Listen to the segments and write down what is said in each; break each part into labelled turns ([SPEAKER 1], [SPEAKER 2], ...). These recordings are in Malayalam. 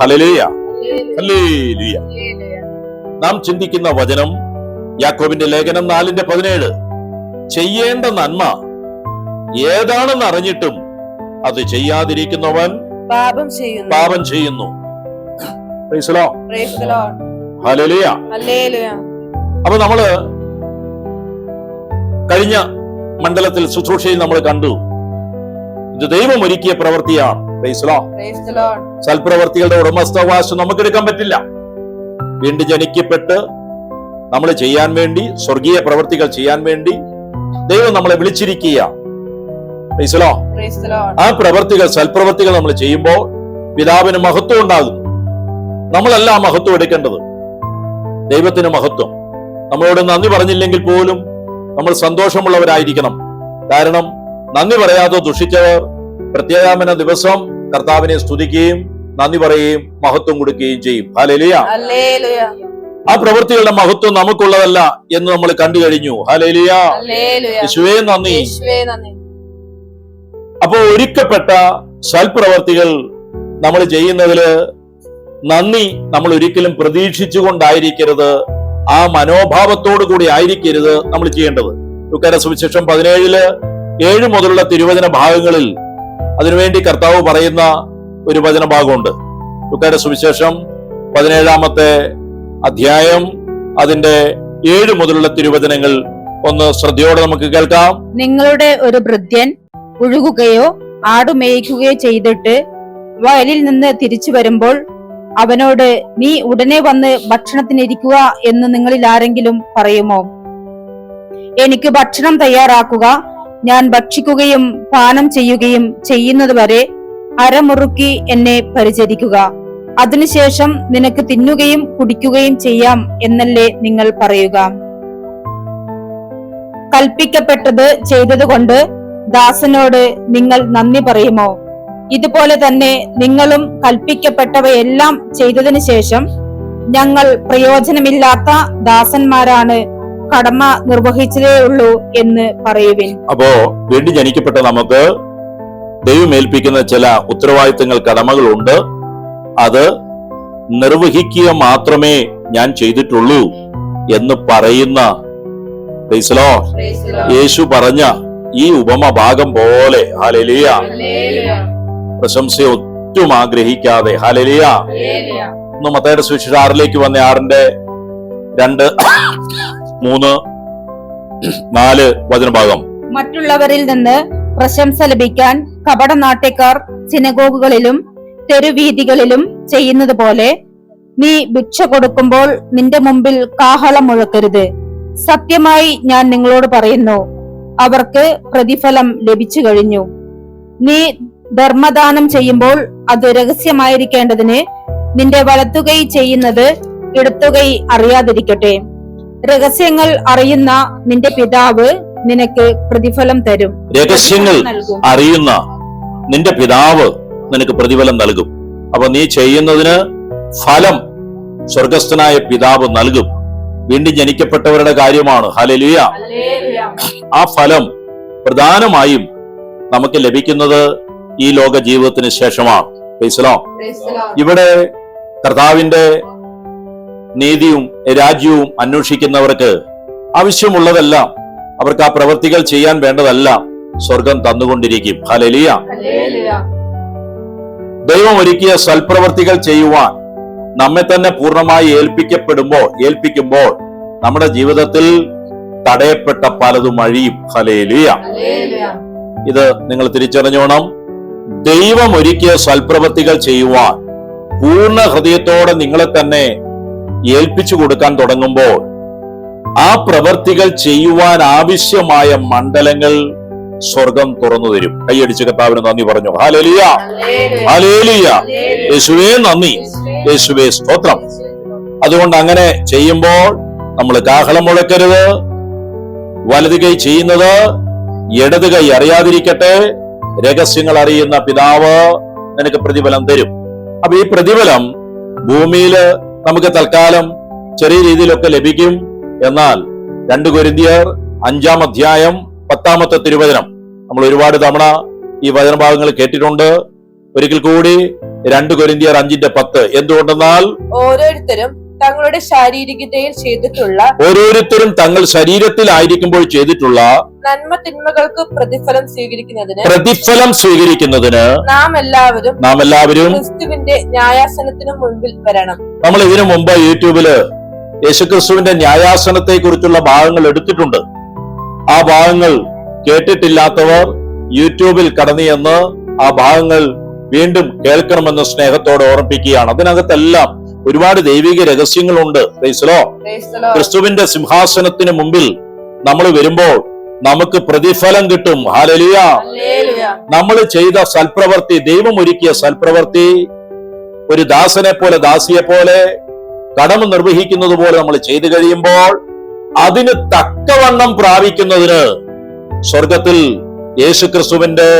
[SPEAKER 1] Hallelujah, hallelujah. നാം ചിന്തിക്കുന്ന വചനം യാക്കോബിന്റെ ലേഖനം 4:17. ചെയ്യേണ്ട നന്മ ഏതാണെന്ന് അറിഞ്ഞിട്ടും അത് ചെയ്യാതിരിക്കുന്നവൻ പാപം ചെയ്യുന്നു. ഹല്ലേലൂയ. അപ്പൊ നമ്മള് കഴിഞ്ഞ മണ്ഡലത്തിൽ ശുശ്രൂഷയിൽ നമ്മൾ കണ്ടു, ഇത് ദൈവം ഒരുക്കിയ പ്രവൃത്തിയാണ്. സൽപ്രവർത്തികളുടെ ഉടമസ്ഥാവകാശം നമുക്കെടുക്കാൻ പറ്റില്ല. വീണ്ടും ജനിക്കപ്പെട്ട് നമ്മൾ ചെയ്യാൻ വേണ്ടി, സ്വർഗീയ പ്രവൃത്തികൾ ചെയ്യാൻ വേണ്ടി ദൈവം നമ്മളെ വിളിച്ചിരിക്കുക. ആ പ്രവൃത്തികൾ, സൽപ്രവൃത്തികൾ നമ്മൾ ചെയ്യുമ്പോൾ പിതാവിന് മഹത്വം ഉണ്ടാകുന്നു. നമ്മളല്ല ആ മഹത്വം എടുക്കേണ്ടത്, ദൈവത്തിന് മഹത്വം. നമ്മളോട് നന്ദി പറഞ്ഞില്ലെങ്കിൽ പോലും നമ്മൾ സന്തോഷമുള്ളവരായിരിക്കണം. കാരണം നന്ദി പറയാതെ ദുഷിച്ചവർ പ്രത്യേകാമന ദിവസം കർത്താവിനെ സ്തുതിക്കുകയും നന്ദി പറയുകയും മഹത്വം കൊടുക്കുകയും ചെയ്യും. ഹല്ലേലൂയ. ആ പ്രവൃത്തികളുടെ മഹത്വം നമുക്കുള്ളതല്ല എന്ന് നമ്മൾ കണ്ടു കഴിഞ്ഞു. ഹല്ലേലൂയ, യേശുവേ നന്ദി. അപ്പോ ഒരുക്കപ്പെട്ട സൽപ്രവർത്തികൾ നമ്മൾ ചെയ്യുന്നതില് നന്ദി നമ്മൾ ഒരിക്കലും പ്രതീക്ഷിച്ചുകൊണ്ടായിരിക്കരുത്, ആ മനോഭാവത്തോടു കൂടി ആയിരിക്കരുത് നമ്മൾ ചെയ്യേണ്ടത്. ലൂക്കായുടെ സുവിശേഷം 17:7 മുതലുള്ള തിരുവചന ഭാഗങ്ങളിൽ അതിനുവേണ്ടി കർത്താവ് പറയുന്ന ഒരു വചന ഭാഗമുണ്ട്. ലൂക്കായുടെ സുവിശേഷം 17-ാമത്തെ അധ്യായം അതിന്റെ 7 മുതലുള്ള തിരുവചനങ്ങൾ ഒന്ന് ശ്രദ്ധയോടെ നമുക്ക് കേൾക്കാം.
[SPEAKER 2] നിങ്ങളുടെ ഒരു ഭൃത്യൻ ഉഴുകുകയോ ആടുമേയ്ക്കുകയോ ചെയ്തിട്ട് വയലിൽ നിന്ന് തിരിച്ചു വരുമ്പോൾ അവനോട് നീ ഉടനെ വന്ന് ഭക്ഷണത്തിനിരിക്കുക എന്ന് നിങ്ങളിൽ ആരെങ്കിലും പറയുമോ? എനിക്ക് ഭക്ഷണം തയ്യാറാക്കുക, ഞാൻ ഭക്ഷിക്കുകയും പാനം ചെയ്യുകയും ചെയ്യുന്നത് വരെ അരമുറുക്കി എന്നെ പരിചരിക്കുക, അതിനുശേഷം നിനക്ക് തിന്നുകയും കുടിക്കുകയും ചെയ്യാം എന്നല്ലേ നിങ്ങൾ പറയുക? കൽപ്പിക്കപ്പെട്ടത് ചെയ്തതുകൊണ്ട് ദാസനോട് നിങ്ങൾ നന്ദി പറയുമോ? ഇതുപോലെ തന്നെ നിങ്ങളും കൽപ്പിക്കപ്പെട്ടവയെല്ലാം ചെയ്തതിനു ശേഷം ഞങ്ങൾ പ്രയോജനമില്ലാത്ത ദാസന്മാരാണ്, കടമ നിർവഹിച്ചതേ ഉള്ളൂ എന്ന് പറയുവിൻ.
[SPEAKER 1] അപ്പോ വീണ്ടും ജനിക്കപ്പെട്ട നമുക്ക് ദൈവം ഏൽപ്പിക്കുന്ന ചില ഉത്തരവാദിത്തങ്ങൾ, കടമകളുണ്ട്. അത് നിർവഹിക്കുക മാത്രമേ ഞാൻ ചെയ്തിട്ടുള്ളൂ എന്ന് പറയുന്ന യേശു പറഞ്ഞ ഈ ഉപമ ഭാഗം പോലെ ഹല്ലേലൂയ, പ്രശംസയെ ഒട്ടും ആഗ്രഹിക്കാതെ ഹല്ലേലൂയ. ഒന്ന് മത്തായിയുടെ സുവിശേഷം 6-ലേക്ക് വന്ന 6:2, 3, 4 വചനഭാഗം.
[SPEAKER 2] മറ്റുള്ളവരിൽ നിന്ന് പ്രശംസ ലഭിക്കാൻ കപടനാട്യക്കാർ സിനഗോഗുകളിലും തെരുവീഥികളിലും ചെയ്യുന്നത് പോലെ നീ ഭിക്ഷ കൊടുക്കുമ്പോൾ നിന്റെ മുമ്പിൽ കാഹളം മുഴക്കരുത്. സത്യമായി ഞാൻ നിങ്ങളോട് പറയുന്നു, അവർക്ക് പ്രതിഫലം ലഭിച്ചു കഴിഞ്ഞു. നീ ധർമ്മദാനം ചെയ്യുമ്പോൾ അത് രഹസ്യമായിരിക്കേണ്ടതിന് നിന്റെ വലത്തുകൈ ചെയ്യുന്നത് ഇടത്തുകൈ അറിയാതിരിക്കട്ടെ. രഹസ്യങ്ങൾ അറിയുന്ന നിന്റെ പിതാവ് നിനക്ക് പ്രതിഫലം തരും.
[SPEAKER 1] രഹസ്യങ്ങൾ അറിയുന്ന നിന്റെ പിതാവ് നിനക്ക് പ്രതിഫലം നൽകും. അപ്പൊ നീ ചെയ്യുന്നതിന് ഫലം സ്വർഗസ്ഥനായ പിതാവ് നൽകും. വീണ്ടും ജനിക്കപ്പെട്ടവരുടെ കാര്യമാണ്. ഹല്ലേലൂയ. ആ ഫലം പ്രധാനമായും നമുക്ക് ലഭിക്കുന്നത് ഈ ലോക ജീവിതത്തിന് ശേഷമാണ്. ഇവിടെ കർത്താവിന്റെ നീതിയും രാജ്യവും അന്വേഷിക്കുന്നവർക്ക് ആവശ്യമുള്ളതെല്ലാം, അവർക്ക് ആ പ്രവൃത്തികൾ ചെയ്യാൻ വേണ്ടതെല്ലാം സ്വർഗം തന്നുകൊണ്ടിരിക്കും. ഹല്ലേലൂയ. ദൈവം ഒരുക്കിയ സൽപ്രവൃത്തികൾ ചെയ്യുവാൻ നമ്മെ തന്നെ പൂർണ്ണമായി ഏൽപ്പിക്കുമ്പോൾ നമ്മുടെ ജീവിതത്തിൽ തടയപ്പെട്ട പലതും അഴിയും. ഹല്ലേലൂയ. ഇത് നിങ്ങൾ തിരിച്ചറിഞ്ഞോണം. ദൈവം ഒരുക്കിയ സൽപ്രവൃത്തികൾ ചെയ്യുവാൻ പൂർണ്ണ ഹൃദയത്തോടെ നിങ്ങളെ തന്നെ ഏൽപ്പിച്ചു കൊടുക്കാൻ തുടങ്ങുമ്പോൾ ആ പ്രവൃത്തികൾ ചെയ്യുവാൻ ആവശ്യമായ മണ്ഡലങ്ങൾ സ്വർഗം തുറന്നു തരും. കൈയടിച്ച് കർത്താവിന് നന്ദി പറഞ്ഞു. Hallelujah, hallelujah. യേശുവേ നന്ദി, യേശുവേ സ്തോത്രം. അതുകൊണ്ട് അങ്ങനെ ചെയ്യുമ്പോൾ നമ്മൾ കാഹളം മുഴക്കരുത്. വലത് കൈ ചെയ്യുന്നത് ഇടത് കൈ അറിയാതിരിക്കട്ടെ. രഹസ്യങ്ങൾ അറിയുന്ന പിതാവ് നിനക്ക് പ്രതിഫലം തരും. അപ്പൊ ഈ പ്രതിഫലം ഭൂമിയില് നമുക്ക് തൽക്കാലം ചെറിയ രീതിയിലൊക്കെ ലഭിക്കും. എന്നാൽ 2 കൊരിന്ത്യർ 5-ാം അധ്യായം 10-ാമത്തെ തിരുവചനം നമ്മൾ ഒരുപാട് തവണ ഈ വചനഭാഗങ്ങൾ കേട്ടിട്ടുണ്ട്. ഒരിക്കൽ കൂടി 2 കൊരിന്ത്യർ 5:10. എന്തുകൊണ്ടെന്നാൽ
[SPEAKER 3] ഓരോരുത്തരും തങ്ങളുടെ ശാരീരികതയിൽ ചെയ്തിട്ടുള്ള
[SPEAKER 1] ഓരോരുത്തരും തങ്ങൾ ശരീരത്തിലായിരിക്കുമ്പോൾ ചെയ്തിട്ടുള്ള
[SPEAKER 3] നന്മ തിന്മകൾക്ക് പ്രതിഫലം സ്വീകരിക്കുന്നതിന് നാം എല്ലാവരും ക്രിസ്തുവിന്റെ ന്യായാസനത്തിനു മുൻപിൽ വരണം.
[SPEAKER 1] നമ്മൾ ഇതിനു മുമ്പ് യൂട്യൂബില് യേശുക്രിസ്തുവിന്റെ ന്യായാസനത്തെ കുറിച്ചുള്ള ഭാഗങ്ങൾ എടുത്തിട്ടുണ്ട്. ആ ഭാഗങ്ങൾ കേട്ടിട്ടില്ലാത്തവർ യൂട്യൂബിൽ കടന്നു ചെന്ന് ആ ഭാഗങ്ങൾ വീണ്ടും കേൾക്കണമെന്ന് സ്നേഹത്തോടെ ഓർമ്മിപ്പിക്കുകയാണ്. അതിനകത്തെല്ലാം ഒരുപാട് ദൈവിക രഹസ്യങ്ങളുണ്ട്. ക്രിസ്തുവിന്റെ സിംഹാസനത്തിന് മുമ്പിൽ നമ്മൾ വരുമ്പോൾ നമുക്ക് പ്രതിഫലം കിട്ടും. ഹല്ലേലൂയ. നമ്മൾ ചെയ്ത സൽപ്രവൃത്തി, ദൈവം ഒരുക്കിയ സൽപ്രവൃത്തി, ഒരു ദാസനെ പോലെ ദാസിയെ പോലെ കടമ നിർവഹിക്കുന്നത് പോലെ നമ്മൾ ചെയ്തു കഴിയുമ്പോൾ അതിന് തക്കവണ്ണം പ്രാപിക്കുന്നതിന് സ്വർഗത്തിൽ യേശുക്രിസ്തുവിന്റെ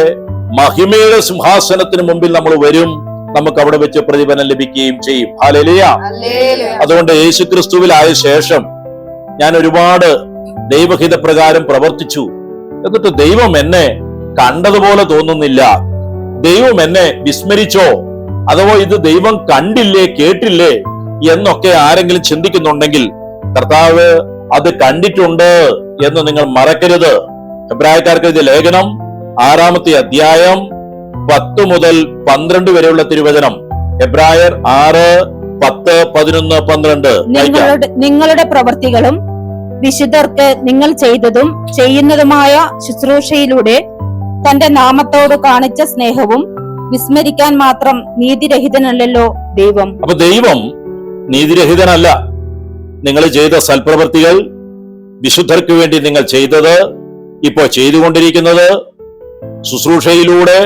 [SPEAKER 1] മഹിമയുടെ സിംഹാസനത്തിന് മുമ്പിൽ നമ്മൾ വരും. നമുക്ക് അവിടെ വെച്ച് പ്രതിഫലം ലഭിക്കുകയും ചെയ്യും. ഹല്ലേലൂയ. അതുകൊണ്ട് യേശുക്രിസ്തുവിലായ ശേഷം ഞാൻ ഒരുപാട് ദൈവഹിത പ്രകാരം പ്രവർത്തിച്ചു. എന്നിട്ട് ദൈവം എന്നെ കണ്ടതുപോലെ തോന്നുന്നില്ല. ദൈവം എന്നെ വിസ്മരിച്ചോ, അഥവാ ഇത് ദൈവം കണ്ടില്ലേ കേട്ടില്ലേ എന്നൊക്കെ ആരെങ്കിലും ചിന്തിക്കുന്നുണ്ടെങ്കിൽ കർത്താവ് അത് കണ്ടിട്ടുണ്ട് എന്ന് നിങ്ങൾ മറക്കരുത്. എബ്രായക്കാർക്ക് എഴുതിയ ലേഖനം 6-ാമത്തെ അധ്യായം 10 മുതൽ 12 വരെയുള്ള തിരുവചനം. എബ്രായർ 6, 10, 11, 12.
[SPEAKER 2] നിങ്ങളുടെ പ്രവൃത്തികളും വിശുദ്ധർക്ക് നിങ്ങൾ ചെയ്തതും ചെയ്യുന്നതുമായ ശുശ്രൂഷയിലൂടെ തന്റെ നാമത്തോട് കാണിച്ച സ്നേഹവും വിസ്മരിക്കാൻ മാത്രം നീതിരഹിതനല്ലല്ലോ ദൈവം.
[SPEAKER 1] അപ്പൊ ദൈവം നീതിരഹിതനല്ല. നിങ്ങൾ ചെയ്ത സൽപ്രവൃത്തികൾ, വിശുദ്ധർക്ക് വേണ്ടി നിങ്ങൾ ചെയ്തത്, ഇപ്പോൾ ചെയ്തുകൊണ്ടിരിക്കുന്നത്, ശുശ്രൂഷയിലൂടെ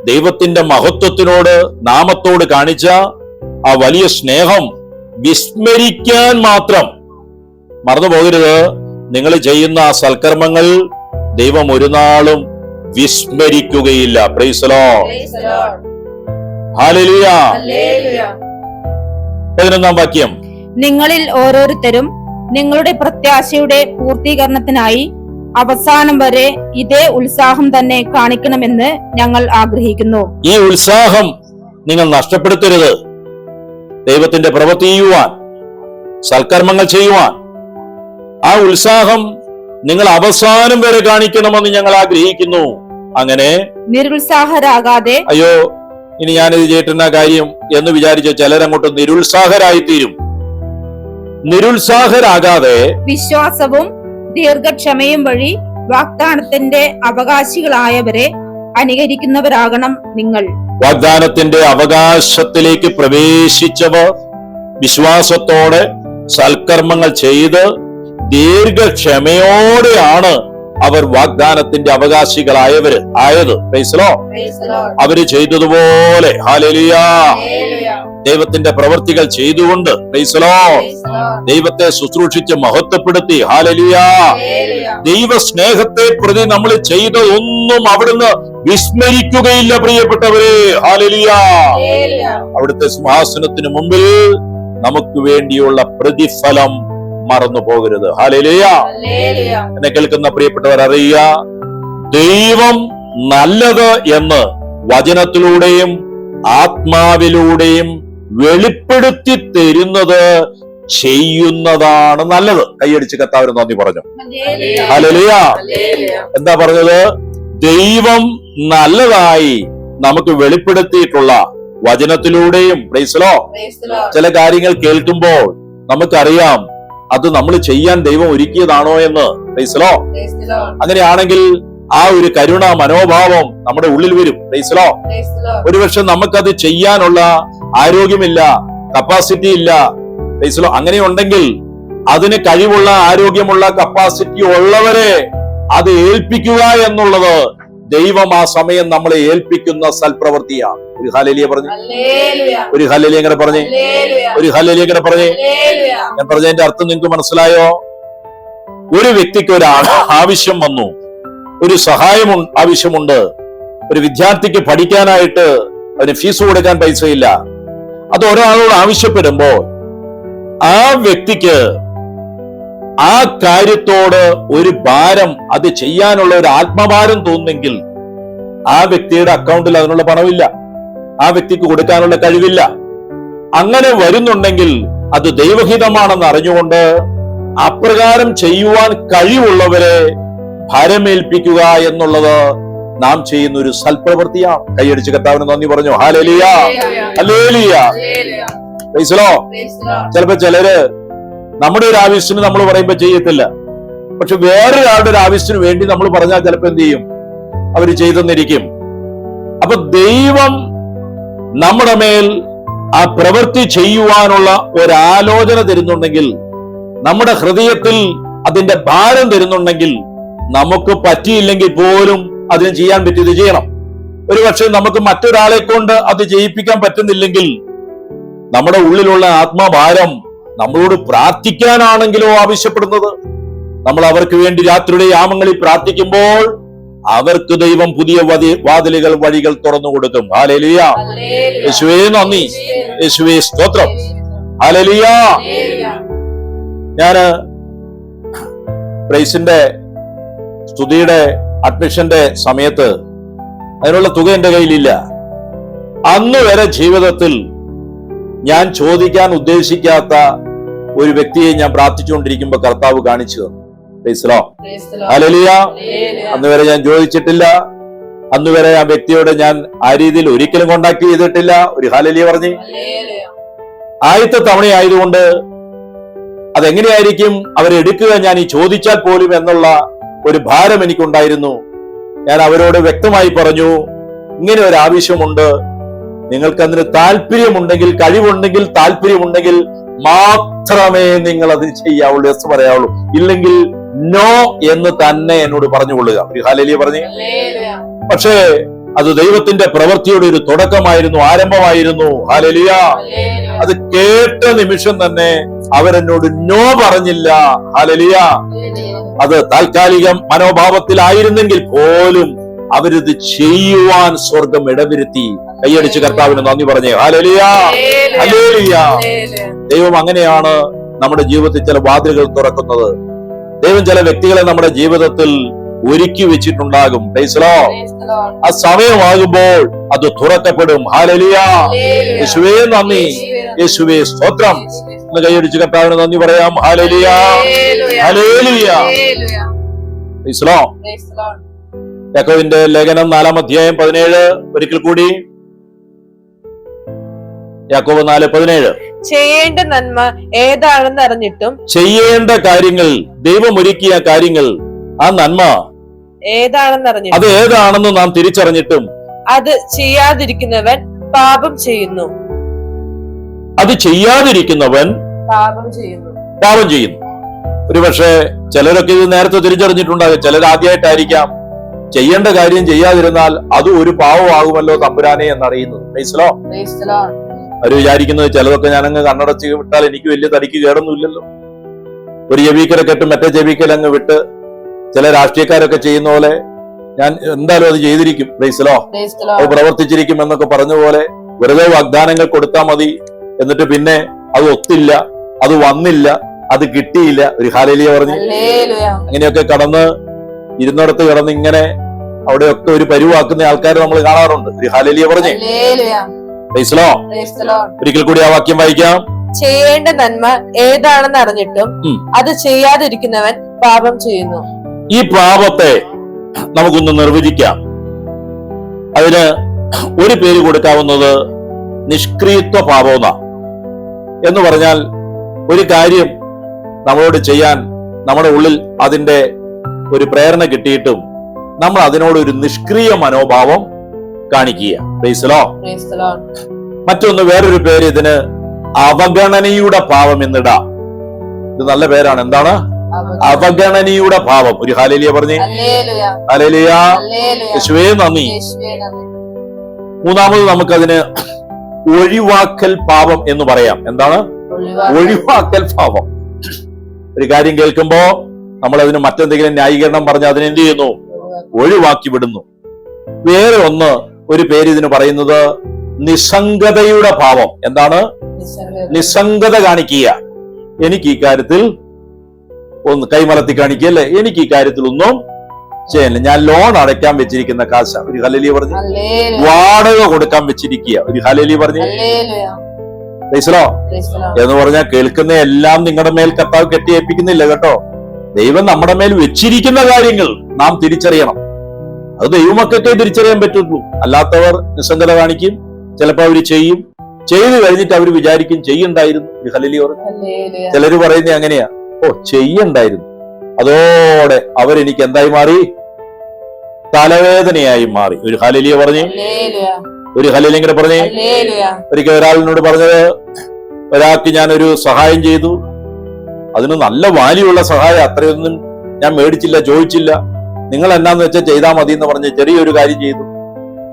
[SPEAKER 1] ദൈവത്തിന്റെ മഹത്വത്തിനോട് നാമത്തോട് കാണിച്ച ആ വലിയ സ്നേഹം വിസ്മരിക്കാൻ മാത്രം മറന്നു പോകരുത്. നിങ്ങൾ ചെയ്യുന്ന ആ സൽക്കർമ്മങ്ങൾ ദൈവം ഒരു നാളും വിസ്മരിക്കുകയില്ല. Praise the Lord. ഹല്ലേലൂയ. 11-ാം വാക്യം.
[SPEAKER 2] നിങ്ങളിൽ ഓരോരുത്തരും നിങ്ങളുടെ പ്രത്യാശയുടെ പൂർത്തീകരണത്തിനായി അവസാനം വരെ ഇതേ ഉത്സാഹം തന്നെ കാണിക്കണമെന്ന് ഞങ്ങൾ ആഗ്രഹിക്കുന്നു.
[SPEAKER 1] ഈ ഉത്സാഹം നിങ്ങൾ നഷ്ടപ്പെടുത്തരുത്. ദൈവത്തിന്റെ പ്രവൃത്തി ചെയ്യുവാൻ, സൽക്കർമ്മങ്ങൾ ചെയ്യുവാൻ ആ ഉത്സാഹം നിങ്ങൾ അവസാനം വരെ കാണിക്കണമെന്ന് ഞങ്ങൾ ആഗ്രഹിക്കുന്നു. അങ്ങനെ
[SPEAKER 2] നിരുത്സാഹരാകാതെ,
[SPEAKER 1] അയ്യോ ഇനി ഞാനിത് ചെയ്തിട്ടുന്ന കാര്യം എന്ന് വിചാരിച്ച ചിലരങ്ങോട്ട് നിരുത്സാഹരായിത്തീരും. നിരുത്സാഹരാകാതെ
[SPEAKER 2] വിശ്വാസവും ദീർഘക്ഷമയും വഴി വാഗ്ദാനത്തിന്റെ അവകാശികളായവരെ അനുകരിക്കുന്നവരാകണം നിങ്ങൾ.
[SPEAKER 1] വാഗ്ദാനത്തിന്റെ അവകാശത്തിലേക്ക് പ്രവേശിച്ചവർ വിശ്വാസത്തോടെ സൽക്കർമ്മങ്ങൾ ചെയ്ത് ദീർഘക്ഷമയോടെയാണ് അവർ വാഗ്ദാനത്തിന്റെ അവകാശികളായവര് ആയത്. Price the Lord. അവര് ചെയ്തതുപോലെ ഹല്ലേലൂയ ദൈവത്തിന്റെ പ്രവൃത്തികൾ ചെയ്തുകൊണ്ട് പ്രൈസ് ദി ലോർഡ് ദൈവത്തെ ശുശ്രൂഷിച്ച് മഹത്വപ്പെടുത്തി. ഹല്ലേലൂയ. ദൈവ സ്നേഹത്തെ പ്രതി നമ്മൾ ചെയ്തതൊന്നും അവിടുന്ന് വിസ്മരിക്കുകയില്ല പ്രിയപ്പെട്ടവരെ. ഹല്ലേലൂയ. അവിടുത്തെ സിംഹാസനത്തിന് മുമ്പിൽ നമുക്ക് വേണ്ടിയുള്ള പ്രതിഫലം മറന്നു പോകരുത്. ഹല്ലേലൂയ. എന്നെ കേൾക്കുന്ന പ്രിയപ്പെട്ടവർ അറിയുക, ദൈവം നല്ലത് എന്ന് വചനത്തിലൂടെയും ആത്മാവിലൂടെയും വെളിപ്പെടുത്തി തരുന്നത് ചെയ്യുന്നതാണ് നല്ലത്. കൈയടിച്ച് കർത്താവിന് നന്ദി പറഞ്ഞു. ഹല്ലേലൂയ. എന്താ പറഞ്ഞത്? ദൈവം നല്ലതായി നമുക്ക് വെളിപ്പെടുത്തിയിട്ടുള്ള വചനത്തിലൂടെയും പ്രൈസ് ദി ലോർഡ് ചില കാര്യങ്ങൾ കേൾക്കുമ്പോൾ നമുക്കറിയാം അത് നമ്മൾ ചെയ്യാൻ ദൈവം ഒരുക്കിയതാണോ എന്ന്. Praise the Lord. അങ്ങനെയാണെങ്കിൽ ആ ഒരു കരുണ മനോഭാവം നമ്മുടെ ഉള്ളിൽ വരും. Praise the Lord. ഒരുപക്ഷെ നമുക്കത് ചെയ്യാനുള്ള ആരോഗ്യമില്ല, കപ്പാസിറ്റി ഇല്ല. Praise the Lord. അങ്ങനെയുണ്ടെങ്കിൽ അതിന് കഴിവുള്ള, ആരോഗ്യമുള്ള, കപ്പാസിറ്റി ഉള്ളവരെ അത് ഏൽപ്പിക്കുക എന്നുള്ളത് ദൈവം ആ സമയം നമ്മളെ ഏൽപ്പിക്കുന്ന സൽപ്രവൃത്തിയാണ്. ഒരു ഹല്ലേലൂയ പറഞ്ഞു. ഒരു ഹല്ലേലൂയ ഇങ്ങനെ പറഞ്ഞേ. ഒരു ഹല്ലേലൂയ ഇങ്ങനെ പറഞ്ഞേ. ഞാൻ പറഞ്ഞതിന്റെ അർത്ഥം നിങ്ങൾക്ക് മനസ്സിലായോ? ഒരു വ്യക്തിക്ക് ഒരു ആവശ്യം വന്നു, ഒരു സഹായം ആവശ്യമുണ്ട്. ഒരു വിദ്യാർത്ഥിക്ക് പഠിക്കാനായിട്ട് അവന് ഫീസ് കൊടുക്കാൻ പൈസയില്ല. അത് ഒരാളോട് ആവശ്യപ്പെടുമ്പോൾ ആ വ്യക്തിക്ക് ആ കാര്യത്തോട് ഒരു ഭാരം, അത് ചെയ്യാനുള്ള ഒരു ആത്മഭാരം തോന്നുമെങ്കിൽ ആ വ്യക്തിയുടെ അക്കൗണ്ടിൽ അതിനുള്ള പണമില്ല. ആ വ്യക്തിക്ക് കൊടുക്കാനുള്ള കഴിവില്ല. അങ്ങനെ വരുന്നുണ്ടെങ്കിൽ അത് ദൈവഹിതമാണെന്ന് അറിഞ്ഞുകൊണ്ട് അപ്രകാരം ചെയ്യുവാൻ കഴിവുള്ളവരെ ഭരമേൽപ്പിക്കുക എന്നുള്ളത് നാം ചെയ്യുന്ന ഒരു സൽപ്രവൃത്തിയാണ്. കൈയടിച്ച് കർത്താവിന് നന്ദി പറഞ്ഞു. ഹല്ലേലൂയ, ഹല്ലേലൂയ, പ്രൈസ് ദി ലോർഡ്. ചിലപ്പോ ചിലര് നമ്മുടെ ഒരു ആവശ്യത്തിന് നമ്മൾ പറയുമ്പോ ചെയ്യത്തില്ല, പക്ഷെ വേറൊരാളുടെ ഒരു ആവശ്യത്തിന് വേണ്ടി നമ്മൾ പറഞ്ഞാൽ ചിലപ്പോ എന്ത് ചെയ്യും, അവര് ചെയ്തെന്നിരിക്കും. അപ്പൊ ദൈവം നമ്മുടെ മേൽ ആ പ്രവൃത്തി ചെയ്യുവാനുള്ള ഒരാലോചന തരുന്നുണ്ടെങ്കിൽ, നമ്മുടെ ഹൃദയത്തിൽ അതിന്റെ ഭാരം തരുന്നുണ്ടെങ്കിൽ, നമുക്ക് പറ്റിയില്ലെങ്കിൽ പോലും അതിന് ചെയ്യാൻ പറ്റിയത് ചെയ്യണം. ഒരുപക്ഷെ നമുക്ക് മറ്റൊരാളെ കൊണ്ട് അത് ചെയ്യിപ്പിക്കാൻ പറ്റുന്നില്ലെങ്കിൽ നമ്മുടെ ഉള്ളിലുള്ള ആത്മഭാരം നമ്മളോട് പ്രാർത്ഥിക്കാനാണെങ്കിലോ ആവശ്യപ്പെടുന്നത്, നമ്മൾ അവർക്ക് വേണ്ടി രാത്രിയുടെ യാമങ്ങളിൽ പ്രാർത്ഥിക്കുമ്പോൾ അവർക്ക് ദൈവം പുതിയ വാതിലുകൾ, വഴികൾ തുറന്നു കൊടുക്കും. ഹല്ലേലൂയ, യേശുവേ നന്ദി, യേശുവേ സ്തോത്രം, ഹല്ലേലൂയ. ഞാന് പ്രൈസിന്റെ സ്തുതിയുടെ അഡ്മിഷന്റെ സമയത്ത് അതിനുള്ള തുക എന്റെ കയ്യിലില്ല. അന്ന് വരെ ജീവിതത്തിൽ ഞാൻ ചോദിക്കാൻ ഉദ്ദേശിക്കാത്ത ഒരു വ്യക്തിയെ ഞാൻ പ്രാർത്ഥിച്ചുകൊണ്ടിരിക്കുമ്പോ കർത്താവ് കാണിച്ചു തന്നു. Price the Lord, hallelujah. അന്ന് വരെ ഞാൻ ചോദിച്ചിട്ടില്ല, അന്ന് വരെ ആ വ്യക്തിയോട് ഞാൻ ആ രീതിയിൽ ഒരിക്കലും കോണ്ടാക്ട് ചെയ്തിട്ടില്ല. ഒരു ഹല്ലേലൂയ പറഞ്ഞ്. ആദ്യത്തെ തവണയായതുകൊണ്ട് അതെങ്ങനെയായിരിക്കും അവരെടുക്കുക ഞാൻ ഈ ചോദിച്ചാൽ പോലും എന്നുള്ള ഒരു ഭാരം എനിക്കുണ്ടായിരുന്നു. ഞാൻ അവരോട് വ്യക്തമായി പറഞ്ഞു, ഇങ്ങനെ ഒരു ആവശ്യമുണ്ട്, നിങ്ങൾക്ക് അതിന് താല്പര്യമുണ്ടെങ്കിൽ, കഴിവുണ്ടെങ്കിൽ, താല്പര്യമുണ്ടെങ്കിൽ മാത്രമേ നിങ്ങൾ അത് ചെയ്യാവുള്ളൂ, എന്ന് പറയാവുള്ളൂ. ഇല്ലെങ്കിൽ നോ എന്ന് തന്നെ എന്നോട് പറഞ്ഞുകൊള്ളുക. ഹല്ലേലൂയ പറഞ്ഞേ. പക്ഷേ അത് ദൈവത്തിന്റെ പ്രവൃത്തിയുടെ ഒരു തുടക്കമായിരുന്നു, ആരംഭമായിരുന്നു. ഹല്ലേലൂയ. അത് കേട്ട നിമിഷം തന്നെ അവരെന്നോട് നോ പറഞ്ഞില്ല. ഹല്ലേലൂയ. അത് താൽക്കാലിക മനോഭാവത്തിലായിരുന്നെങ്കിൽ പോലും അവരിത് ചെയ്യുവാൻ സ്വർഗം ഇടവരുത്തി. കൈയടിച്ച് കർത്താവിന് നന്ദി പറഞ്ഞേ. Hallelujah, hallelujah. ദൈവം അങ്ങനെയാണ് നമ്മുടെ ജീവിതത്തിൽ ചില വാതിലുകൾ തുറക്കുന്നത്. ദൈവം ചില വ്യക്തികളെ നമ്മുടെ ജീവിതത്തിൽ ഒരുക്കി വെച്ചിട്ടുണ്ടാകും. Price the Lord. ആ സമയമാകുമ്പോൾ അത് തുറക്കപ്പെടും. ഹല്ലേലൂയ, യേശുവേ നന്ദി, യേശുവേ സ്തോത്രം. കൈയടിച്ച് കർത്താവിന് നന്ദി പറയാം. ഹല്ലേലൂയ, ഹല്ലേലൂയ. Price the Lord. യാക്കോബിന്റെ ലേഖനം 4-ാം അധ്യായം 17 ഒരിക്കൽ കൂടി. യാക്കോബ് 4:17.
[SPEAKER 3] ചെയ്യേണ്ട നന്മ ഏതാണെന്ന് അറിഞ്ഞിട്ടും,
[SPEAKER 1] ചെയ്യേണ്ട കാര്യങ്ങൾ, ദൈവം ഒരുക്കിയ കാര്യങ്ങൾ, ആ നന്മ
[SPEAKER 3] ഏതാണെന്ന് അറിഞ്ഞിട്ടും,
[SPEAKER 1] അത് ഏതാണെന്ന് നാം തിരിച്ചറിഞ്ഞിട്ടും
[SPEAKER 3] അത് ചെയ്യാതിരിക്കുന്നവൻ പാപം ചെയ്യുന്നു.
[SPEAKER 1] അത് ചെയ്യാതിരിക്കുന്നവൻ
[SPEAKER 3] പാപം ചെയ്യുന്നു.
[SPEAKER 1] പാപം ചെയ്യുന്നു. ഒരുപക്ഷെ ചിലരൊക്കെ ഇത് നേരത്തെ തിരിച്ചറിഞ്ഞിട്ടുണ്ടാകും, ചിലർ ആദ്യമായിട്ടായിരിക്കാം. ചെയ്യേണ്ട കാര്യം ചെയ്യാതിരുന്നാൽ അത് ഒരു പാവമാകുമല്ലോ തമ്പുരാനെ എന്നറിയുന്നത്. Price the Lord. അവര് വിചാരിക്കുന്നത് ചിലതൊക്കെ ഞാനങ്ങ് കണ്ണടച്ച് വിട്ടാൽ എനിക്ക് വലിയ തടിക്ക് കേടൊന്നുമില്ലല്ലോ, ഒരു ചെവിക്കല കെട്ട് മറ്റേ ചെവിക്കൽ അങ്ങ് വിട്ട് ചില രാഷ്ട്രീയക്കാരൊക്കെ ചെയ്യുന്ന പോലെ ഞാൻ എന്തായാലും അത് ചെയ്തിരിക്കും, പ്രൈസ് ദി ലോർഡ്, അത് പ്രവർത്തിച്ചിരിക്കും എന്നൊക്കെ പറഞ്ഞ പോലെ വെറുതെ വാഗ്ദാനങ്ങൾ കൊടുത്താൽ മതി, എന്നിട്ട് പിന്നെ അത് ഒത്തില്ല, അത് വന്നില്ല, അത് കിട്ടിയില്ല. ഒരു ഹല്ലേലൂയ പറഞ്ഞു. അങ്ങനെയൊക്കെ കടന്ന് ഇരുന്നിടത്ത് കിടന്ന് ഇങ്ങനെ അവിടെയൊക്കെ ഒരു പരിവാക്കുന്ന ആൾക്കാർ നമ്മൾ കാണാറുണ്ട്. ഒരു ഹല്ലേലൂയ പറഞ്ഞേ. Price the Lord. ഒരിക്കൽ കൂടി ആ വാക്യം വായിക്കാം.
[SPEAKER 3] ചെയ്യേണ്ട നന്മ ഏതാണെന്ന് അറിഞ്ഞിട്ടും അത് ചെയ്യാതിരിക്കുന്നവൻ പാപം ചെയ്യുന്നു.
[SPEAKER 1] ഈ പാപത്തെ നമുക്കൊന്ന് നിർവചിക്കാം. അതിന് ഒരു പേര് കൊടുക്കാവുന്നത് നിഷ്ക്രിയത്വ പാപം എന്ന് പറഞ്ഞാൽ, ഒരു കാര്യം നമ്മളോട് ചെയ്യാൻ നമ്മുടെ ഉള്ളിൽ അതിന്റെ ഒരു പ്രേരണ കിട്ടിയിട്ടും നമ്മൾ അതിനോട് ഒരു നിഷ്ക്രിയ മനോഭാവം കാണിക്കുക. Price the Lord. മറ്റൊന്ന്, വേറൊരു പേര് ഇതിന് അവഗണനയുടെ പാപം എന്നിടാം. ഇത് നല്ല പേരാണ്. എന്താണ്? അവഗണനയുടെ പാപം. ഒരു ഹല്ലേലൂയ പറഞ്ഞേ. ഹല്ലേലൂയ, യേശുവേ നന്ദി. മൂന്നാമത് നമുക്കതിന് ഒഴിവാക്കൽ പാപം എന്ന് പറയാം. എന്താണ്? ഒഴിവാക്കൽ പാപം. ഒരു കാര്യം കേൾക്കുമ്പോ നമ്മൾ അതിന് മറ്റെന്തെങ്കിലും ന്യായീകരണം പറഞ്ഞ് അതിനെന്ത് ചെയ്യുന്നു? ഒഴിവാക്കി വിടുന്നു. വേറെ ഒന്ന്, ഒരു പേര് ഇതിന് പറയുന്നത് നിസ്സംഗതയുടെ പാപം. എന്താണ്? നിസ്സംഗത കാണിക്കുക. എനിക്ക് ഈ കാര്യത്തിൽ ഒന്ന് കൈമലത്തി കാണിക്കുകയല്ലേ, എനിക്ക് ഈ കാര്യത്തിൽ ഒന്നും ചെയ്യല്ല. ഞാൻ ലോൺ അടയ്ക്കാൻ വെച്ചിരിക്കുന്ന കാശ. ഒരു ഹല്ലേലൂയ പറഞ്ഞു.
[SPEAKER 3] ഹല്ലേലൂയ.
[SPEAKER 1] വാടക കൊടുക്കാൻ വെച്ചിരിക്കുക. ഒരു ഹല്ലേലൂയ പറഞ്ഞു.
[SPEAKER 3] ഹല്ലേലൂയ.
[SPEAKER 1] Praise Lord.
[SPEAKER 3] Praise the Lord.
[SPEAKER 1] എന്ന് പറഞ്ഞാൽ കേൾക്കുന്ന എല്ലാം നിങ്ങളുടെ മേൽ കർത്താവ് കെട്ടിയേൽപ്പിക്കുന്നില്ല കേട്ടോ. ദൈവം നമ്മുടെ മേൽ വെച്ചിരിക്കുന്ന കാര്യങ്ങൾ നാം തിരിച്ചറിയണം. അത് ദൈവമക്കൾക്കേ തിരിച്ചറിയാൻ പറ്റുള്ളൂ. അല്ലാത്തവർ നിസ്സംഗത കാണിക്കും. ചിലപ്പോൾ അവര് ചെയ്യും. ചെയ്തു കഴിഞ്ഞിട്ട് അവർ വിചാരിക്കും ചെയ്യണ്ടായിരുന്നു. ഒരു ഹല്ലേലൂയ പറഞ്ഞു.
[SPEAKER 3] ഹല്ലേലൂയ.
[SPEAKER 1] ചിലര് പറയുന്നത് അങ്ങനെയാ, ഓ ചെയ്യണ്ടായിരുന്നു. അതോടെ അവരെനിക്ക് എന്തായി മാറി? തലവേദനയായി മാറി. ഒരു ഹല്ലേലൂയ പറഞ്ഞേ.
[SPEAKER 3] ഹല്ലേലൂയ.
[SPEAKER 1] ഒരു ഹല്ലേലൂയ ഇങ്ങനെ പറഞ്ഞേ.
[SPEAKER 3] ഹല്ലേലൂയ.
[SPEAKER 1] ഒരിക്കൽ ഒരാളിനോട് പറഞ്ഞത്, ഒരാൾക്ക് ഞാനൊരു സഹായം ചെയ്തു. അതിന് നല്ല വാല്യുള്ള സഹായം, അത്രയൊന്നും ഞാൻ മേടിച്ചില്ല, ചോദിച്ചില്ല. നിങ്ങൾ എന്നാന്ന് വെച്ചാൽ ചെയ്താൽ മതി എന്ന് പറഞ്ഞ് ചെറിയൊരു കാര്യം ചെയ്തു.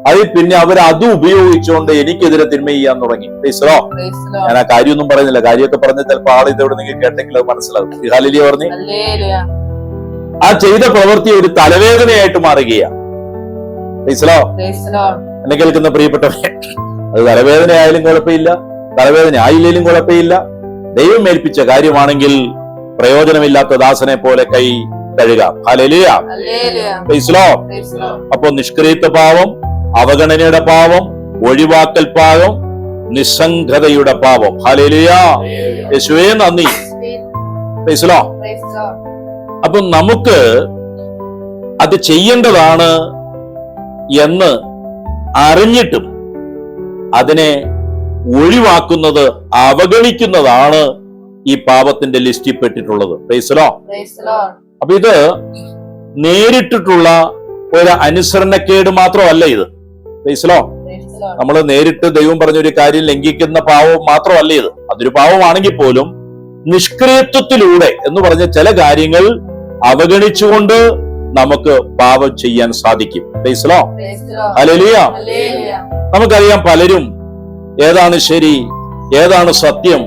[SPEAKER 1] അതിൽ പിന്നെ അവർ അത് ഉപയോഗിച്ചുകൊണ്ട് എനിക്കെതിരെ തിന്മ ചെയ്യാൻ തുടങ്ങി. Praise Lord.
[SPEAKER 3] Praise the lord.
[SPEAKER 1] ഞാൻ ആ കാര്യമൊന്നും പറയുന്നില്ല. കാര്യമൊക്കെ പറഞ്ഞ ചിലപ്പോൾ ആൾ ഇതോടെ നിങ്ങൾ കേട്ടെങ്കിൽ അത് മനസ്സിലാവും. ഹല്ലേലൂയ പറഞ്ഞേ.
[SPEAKER 3] ഹല്ലേലൂയ.
[SPEAKER 1] ആ ചെയ്ത പ്രവൃത്തി ഒരു തലവേദനയായിട്ട് മാറുകയാണ്. Praise Lord.
[SPEAKER 3] Praise the lord.
[SPEAKER 1] എന്നെ കേൾക്കുന്ന പ്രിയപ്പെട്ടവരെ, അത് തലവേദന ആയാലും കുഴപ്പമില്ല, തലവേദന ആയില്ലേലും കുഴപ്പമില്ല. ദൈവം ഏൽപ്പിച്ച കാര്യമാണെങ്കിൽ പ്രയോജനമില്ലാത്ത ദാസനെ പോലെ കൈ കഴുകാം. ഹല്ലേലൂയ.
[SPEAKER 3] ഹല്ലേലൂയ.
[SPEAKER 1] Praise Lord.
[SPEAKER 3] Praise the Lord.
[SPEAKER 1] അപ്പൊ നിഷ്ക്രിയത്വ പാവം, അവഗണനയുടെ പാവം, ഒഴിവാക്കൽ പാവം, നിസ്സംഗതയുടെ പാവം. ഹല്ലേലൂയ. യേശുവേ നന്ദി. Praise Lord.
[SPEAKER 3] Praise the Lord.
[SPEAKER 1] അപ്പൊ നമുക്ക് അത് ചെയ്യേണ്ടതാണ് എന്ന് അറിഞ്ഞിട്ടും അതിനെ ഒഴിവാക്കുന്നത്, അവഗണിക്കുന്നതാണ് ഈ പാപത്തിന്റെ ലിസ്റ്റിൽ പെട്ടിട്ടുള്ളത്. Praise Lord.
[SPEAKER 3] Praise the Lord.
[SPEAKER 1] അപ്പൊ ഇത് നേരിട്ടിട്ടുള്ള ഒരു അനുസരണക്കേട് മാത്രമല്ല ഇത്. Praise Lord.
[SPEAKER 3] Praise the Lord.
[SPEAKER 1] നമ്മൾ നേരിട്ട് ദൈവം പറഞ്ഞൊരു കാര്യം ലംഘിക്കുന്ന പാവം മാത്രമല്ല ഇത്. അതൊരു പാവമാണെങ്കിൽ പോലും നിഷ്ക്രിയത്വത്തിലൂടെ എന്ന് പറഞ്ഞ ചില കാര്യങ്ങൾ അവഗണിച്ചുകൊണ്ട് നമുക്ക് പാപം ചെയ്യാൻ സാധിക്കും. Praise Lord.
[SPEAKER 3] Praise the Lord.
[SPEAKER 1] ഹല്ലേലൂയ.
[SPEAKER 3] ഹല്ലേലൂയ.
[SPEAKER 1] നമുക്കറിയാം, പലരും ഏതാണ് ശരി, ഏതാണ് സത്യം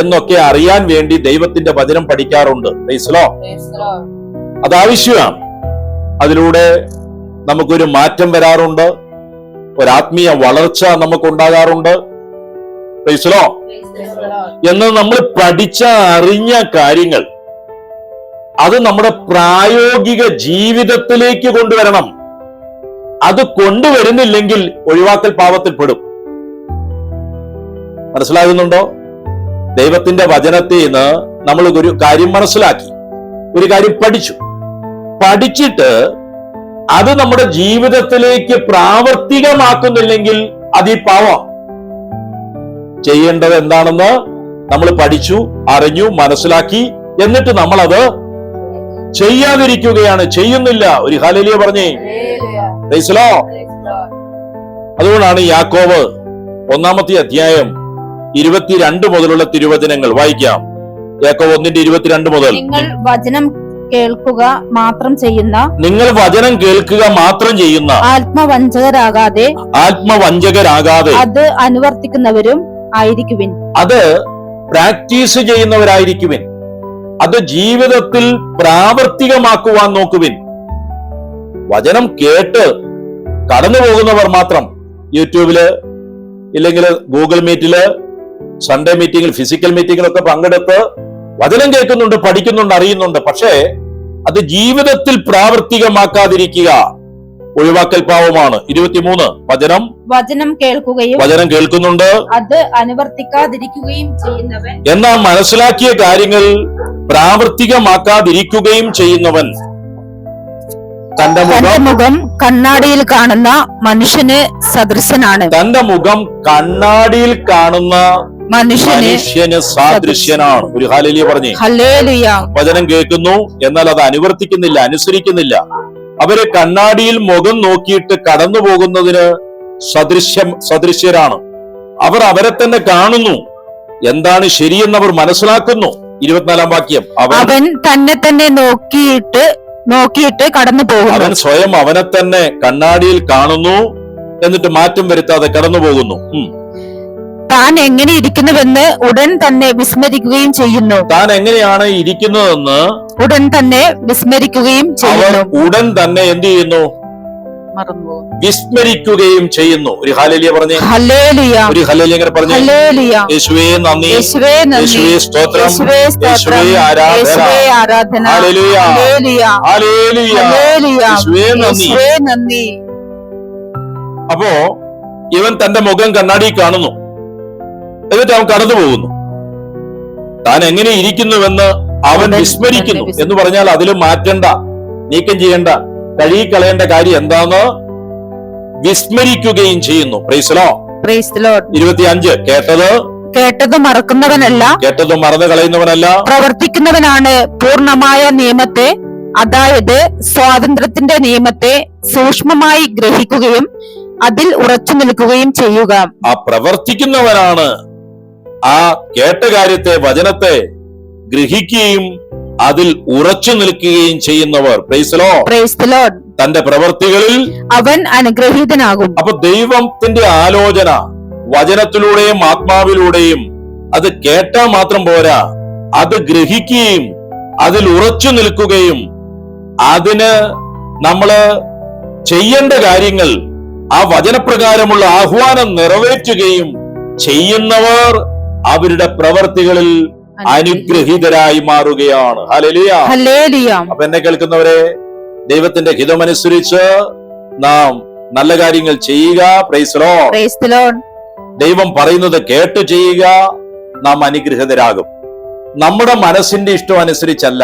[SPEAKER 1] എന്നൊക്കെ അറിയാൻ വേണ്ടി ദൈവത്തിന്റെ വചനം പഠിക്കാറുണ്ട്. Praise Lord.
[SPEAKER 3] Praise the Lord.
[SPEAKER 1] അതാവശ്യമാണ്. അതിലൂടെ നമുക്കൊരു മാറ്റം വരാറുണ്ട്, ഒരാത്മീയ വളർച്ച നമുക്കുണ്ടാകാറുണ്ട്. Praise Lord.
[SPEAKER 3] Praise the Lord.
[SPEAKER 1] എന്ന് നമ്മൾ പഠിച്ച അറിഞ്ഞ കാര്യങ്ങൾ അത് നമ്മുടെ പ്രായോഗിക ജീവിതത്തിലേക്ക് കൊണ്ടുവരണം. അത് കൊണ്ടുവരുന്നില്ലെങ്കിൽ ഒഴിവാക്കൽ പാപത്തിൽ പെടും. മനസ്സിലാകുന്നുണ്ടോ? ദൈവത്തിന്റെ വചനത്തിൽ നിന്ന് നമ്മൾ ഒരു കാര്യം മനസ്സിലാക്കി, ഒരു കാര്യം പഠിച്ചിട്ട് അത് നമ്മുടെ ജീവിതത്തിലേക്ക് പ്രാവർത്തികമാക്കുന്നില്ലെങ്കിൽ അത് ഈ പാവം. ചെയ്യേണ്ടത് എന്താണെന്ന് നമ്മൾ പഠിച്ചു, അറിഞ്ഞു, മനസ്സിലാക്കി, എന്നിട്ട് നമ്മളത് ചെയ്യാതിരിക്കുകയാണ്, ചെയ്യുന്നില്ല. ഒരു ഹല്ലേലൂയ പറഞ്ഞേ.
[SPEAKER 3] ഹല്ലേലൂയ.
[SPEAKER 1] Praise Lord.
[SPEAKER 3] Praise the lord.
[SPEAKER 1] അതുകൊണ്ടാണ് യാക്കോബ് 1-ാമത്തെ അധ്യായം 22 മുതലുള്ള തിരുവചനങ്ങൾ വായിക്കാം. യാക്കോബ് 1:22 മുതൽ.
[SPEAKER 2] നിങ്ങൾ വചനം കേൾക്കുക മാത്രം ചെയ്യുന്ന
[SPEAKER 1] ആത്മവഞ്ചകരാകാതെ
[SPEAKER 2] അത് അനുവർത്തിക്കുന്നവരും ആയിരിക്കുവിൻ.
[SPEAKER 1] അത് പ്രാക്ടീസ് ചെയ്യുന്നവരായിരിക്കുവിൻ. അത് ജീവിതത്തിൽ പ്രാവർത്തികമാക്കുവാൻ നോക്കുവിൻ. വചനം കേട്ട് കടന്നു പോകുന്നവർ മാത്രം യൂട്യൂബില് ഇല്ലെങ്കിൽ ഗൂഗിൾ മീറ്റില് സൺഡേ മീറ്റിംഗിൽ ഫിസിക്കൽ മീറ്റിംഗിലൊക്കെ പങ്കെടുത്ത് വചനം കേൾക്കുന്നുണ്ട്, പഠിക്കുന്നുണ്ട്, അറിയുന്നുണ്ട്. പക്ഷേ അത് ജീവിതത്തിൽ പ്രാവർത്തികമാക്കാതിരിക്കുക ഒഴിവാക്കൽ പാവമാണ്. 23 വചനം കേൾക്കുന്നുണ്ട്,
[SPEAKER 2] അത് അനുവർത്തിക്കാതിരിക്കുകയും ചെയ്യുന്നവൻ,
[SPEAKER 1] എന്നാൽ മനസ്സിലാക്കിയ കാര്യങ്ങൾ പ്രാവർത്തികമാക്കാതിരിക്കുകയും ചെയ്യുന്നവൻ തന്റെ മുഖം
[SPEAKER 2] കണ്ണാടിയിൽ കാണുന്ന മനുഷ്യന് സദൃശനാണ്.
[SPEAKER 1] തന്റെ മുഖം കണ്ണാടിയിൽ കാണുന്ന മനുഷ്യന് സാദൃശ്യനാണ്. ഒരു ഹല്ലേലൂയ പറഞ്ഞേ.
[SPEAKER 2] ഹല്ലേലൂയ.
[SPEAKER 1] വചനം കേൾക്കുന്നു, എന്നാൽ അത് അനുവർത്തിക്കുന്നില്ല, അനുസരിക്കുന്നില്ല. അവര് കണ്ണാടിയിൽ മുഖം നോക്കിയിട്ട് കടന്നു പോകുന്നതിന് സദൃശ്യരാണ്. അവർ അവരെ തന്നെ കാണുന്നു, എന്താണ് ശരിയെന്ന് അവർ മനസ്സിലാക്കുന്നു. 24-ാം വാക്യം.
[SPEAKER 2] അവൻ തന്നെ നോക്കിയിട്ട് കടന്നു പോകുന്നു.
[SPEAKER 1] അവൻ സ്വയം അവനെ തന്നെ കണ്ണാടിയിൽ കാണുന്നു, എന്നിട്ട് മാറ്റം വരുത്താതെ കടന്നു പോകുന്നു.
[SPEAKER 2] താൻ എങ്ങനെ ഇരിക്കുന്നുവെന്ന് ഉടൻ തന്നെ വിസ്മരിക്കുകയും ചെയ്യുന്നു.
[SPEAKER 1] താൻ എങ്ങനെയാണ് ഇരിക്കുന്നതെന്ന്
[SPEAKER 2] ഉടൻ തന്നെ വിസ്മരിക്കുകയും ചെയ്യുന്നു.
[SPEAKER 1] ഉടൻ തന്നെ എന്ത് ചെയ്യുന്നു?
[SPEAKER 2] മറന്നുപോകുന്നു.
[SPEAKER 1] വിസ്മരിക്കുകയും ചെയ്യുന്നു. ഒരു ഹല്ലേലൂയ പറഞ്ഞേ.
[SPEAKER 2] ഹല്ലേലൂയ.
[SPEAKER 1] ഒരു ഹല്ലേലൂയ ഇങ്ങനെ പറഞ്ഞേ.
[SPEAKER 2] ഹല്ലേലൂയ.
[SPEAKER 1] യേശുവേ നന്ദി,
[SPEAKER 2] യേശുവേ നന്ദി,
[SPEAKER 1] യേശുവേ സ്തോത്രം,
[SPEAKER 2] യേശുവേ സ്തോത്രം,
[SPEAKER 1] യേശുവേ ആരാധന,
[SPEAKER 2] യേശുവേ ആരാധന.
[SPEAKER 1] ഹല്ലേലൂയ,
[SPEAKER 2] ഹല്ലേലൂയ,
[SPEAKER 1] ഹല്ലേലൂയ,
[SPEAKER 2] ഹല്ലേലൂയ,
[SPEAKER 1] യേശുവേ നന്ദി.
[SPEAKER 2] യേശുവേ നന്ദി.
[SPEAKER 1] അപ്പോ ഇവൻ തന്റെ മുഖം കണ്ണാടി കാണുന്നു, എന്നിട്ട് അവൻ കടന്നു പോകുന്നു. താൻ എങ്ങനെ ഇരിക്കുന്നുവെന്ന് അവൻ വിസ്മരിക്കുന്നു. എന്ന് പറഞ്ഞാൽ അതിൽ മാറ്റണ്ട, നീക്കം ചെയ്യേണ്ട, കഴുകിക്കളയേണ്ട കാര്യം എന്താന്ന് വിസ്മരിക്കുകയും ചെയ്യുന്നു. Price the Lord.
[SPEAKER 2] Praise the Lord.
[SPEAKER 1] 25
[SPEAKER 2] കേട്ടത് മറക്കുന്നവനല്ല,
[SPEAKER 1] കേട്ടതും മറന്നു കളയുന്നവനല്ല,
[SPEAKER 2] പ്രവർത്തിക്കുന്നവനാണ് പൂർണ്ണമായ നിയമത്തെ, അതായത് സ്വാതന്ത്ര്യത്തിന്റെ നിയമത്തെ സൂക്ഷ്മമായി ഗ്രഹിക്കുകയും അതിൽ ഉറച്ചു നിൽക്കുകയും ചെയ്യുക.
[SPEAKER 1] ആ പ്രവർത്തിക്കുന്നവനാണ് ആ കേട്ട കാര്യത്തെ, വചനത്തെ ഗ്രഹിക്കുകയും അതിൽ ഉറച്ചു നിൽക്കുകയും ചെയ്യുന്നവർ. Price the Lord.
[SPEAKER 2] Praise the Lord.
[SPEAKER 1] തന്റെ പ്രവർത്തികളിൽ
[SPEAKER 2] അവൻ അനുഗ്രഹീതനാകും.
[SPEAKER 1] അപ്പൊ ദൈവത്തിന്റെ ആലോചന വചനത്തിലൂടെയും ആത്മാവിലൂടെയും അത് കേട്ടാൽ മാത്രം പോരാ, അത് ഗ്രഹിക്കുകയും അതിൽ ഉറച്ചു നിൽക്കുകയും അതിന് നമ്മള് ചെയ്യേണ്ട കാര്യങ്ങൾ ആ വചനപ്രകാരമുള്ള ആഹ്വാനം നിറവേറ്റുകയും ചെയ്യുന്നവർ അവരുടെ പ്രവർത്തികളിൽ അനുഗ്രഹീതരായി മാറുകയാണ്. Hallelujah,
[SPEAKER 2] hallelujah.
[SPEAKER 1] അപ്പൊ എന്നെ കേൾക്കുന്നവരെ, ദൈവത്തിന്റെ ഹിതമനുസരിച്ച് നാം നല്ല കാര്യങ്ങൾ ചെയ്യുക. Price the Lord.
[SPEAKER 2] Praise the Lord.
[SPEAKER 1] ദൈവം പറയുന്നത് കേട്ട് ചെയ്യുക, നാം അനുഗ്രഹീതരാകും. നമ്മുടെ മനസ്സിന്റെ ഇഷ്ടം അനുസരിച്ചല്ല,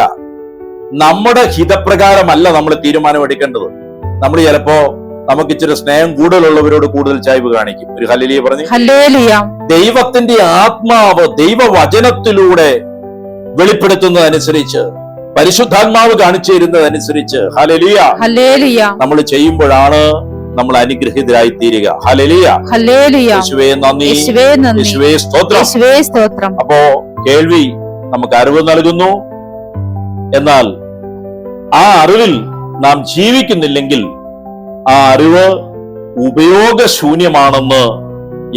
[SPEAKER 1] നമ്മുടെ ഹിതപ്രകാരമല്ല നമ്മൾ തീരുമാനമെടുക്കേണ്ടത്. നമ്മൾ ചിലപ്പോ നമുക്ക് ഇച്ചിരി സ്നേഹം കൂടുതലുള്ളവരോട് കൂടുതൽ ചായ്വ് കാണിക്കും. ഒരു ഹല്ലേലൂയ പറഞ്ഞു.
[SPEAKER 2] ഹല്ലേലൂയ.
[SPEAKER 1] ദൈവത്തിന്റെ ആത്മാവ് ദൈവവചനത്തിലൂടെ വെളിപ്പെടുത്തുന്നതനുസരിച്ച്, പരിശുദ്ധാത്മാവ് കാണിച്ചു തരുന്നതനുസരിച്ച് ഹല്ലേലൂയ,
[SPEAKER 2] ഹല്ലേലൂയ,
[SPEAKER 1] നമ്മൾ ചെയ്യുമ്പോഴാണ് നമ്മൾ അനുഗ്രഹീതരായി തീരുക. Hallelujah,
[SPEAKER 2] hallelujah.
[SPEAKER 1] യേശുവേ നന്ദി,
[SPEAKER 2] യേശുവേ നന്ദി,
[SPEAKER 1] യേശുവേ സ്തോത്രം.
[SPEAKER 2] യേശുവേ സ്തോത്രം.
[SPEAKER 1] അപ്പോ കേൾവി നമുക്ക് അറിവ് നൽകുന്നു. എന്നാൽ ആ അറിവിൽ നാം ജീവിക്കുന്നില്ലെങ്കിൽ ആ അറിവ് ഉപയോഗശൂന്യമാണെന്ന്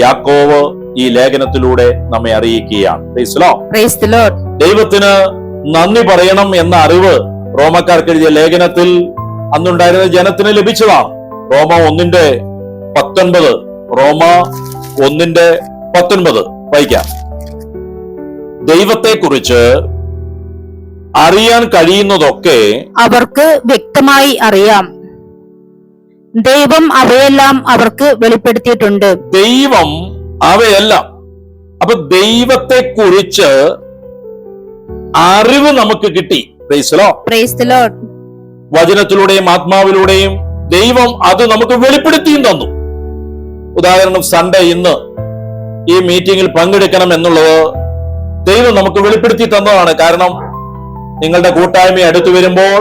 [SPEAKER 1] യാക്കോവ് ഈ ലേഖനത്തിലൂടെ നമ്മെ അറിയിക്കുകയാണ്. Price the Lord.
[SPEAKER 2] Praise the Lord.
[SPEAKER 1] ദൈവത്തിന് നന്ദി പറയണം എന്ന അറിവ് റോമക്കാർക്ക് എഴുതിയ ലേഖനത്തിൽ അന്നുണ്ടായിരുന്ന ജനത്തിന് ലഭിച്ചതാണ്. റോമ 1:19. റോമ 1:19 വായിക്കാം. ദൈവത്തെക്കുറിച്ച് അറിയാൻ കഴിയുന്നതൊക്കെ
[SPEAKER 2] അവർക്ക് വ്യക്തമായി അറിയാം. ദൈവം അവയെല്ലാം അവർക്ക് വെളിപ്പെടുത്തിയിട്ടുണ്ട്.
[SPEAKER 1] ദൈവം അവയെല്ലാം. അപ്പൊ ദൈവത്തെക്കുറിച്ച് അറിവ് നമുക്ക് കിട്ടി. Praise the Lord.
[SPEAKER 2] Praise the Lord.
[SPEAKER 1] വചനത്തിലൂടെയും ആത്മാവിലൂടെയും ദൈവം അത് നമുക്ക് വെളിപ്പെടുത്തിയും തന്നു. ഉദാഹരണം, സൺഡേ ഇന്ന് ഈ മീറ്റിംഗിൽ പങ്കെടുക്കണം എന്നുള്ളത് ദൈവം നമുക്ക് വെളിപ്പെടുത്തി തന്നതാണ്. കാരണം നിങ്ങളുടെ കൂട്ടായ്മ അടുത്തു വരുമ്പോൾ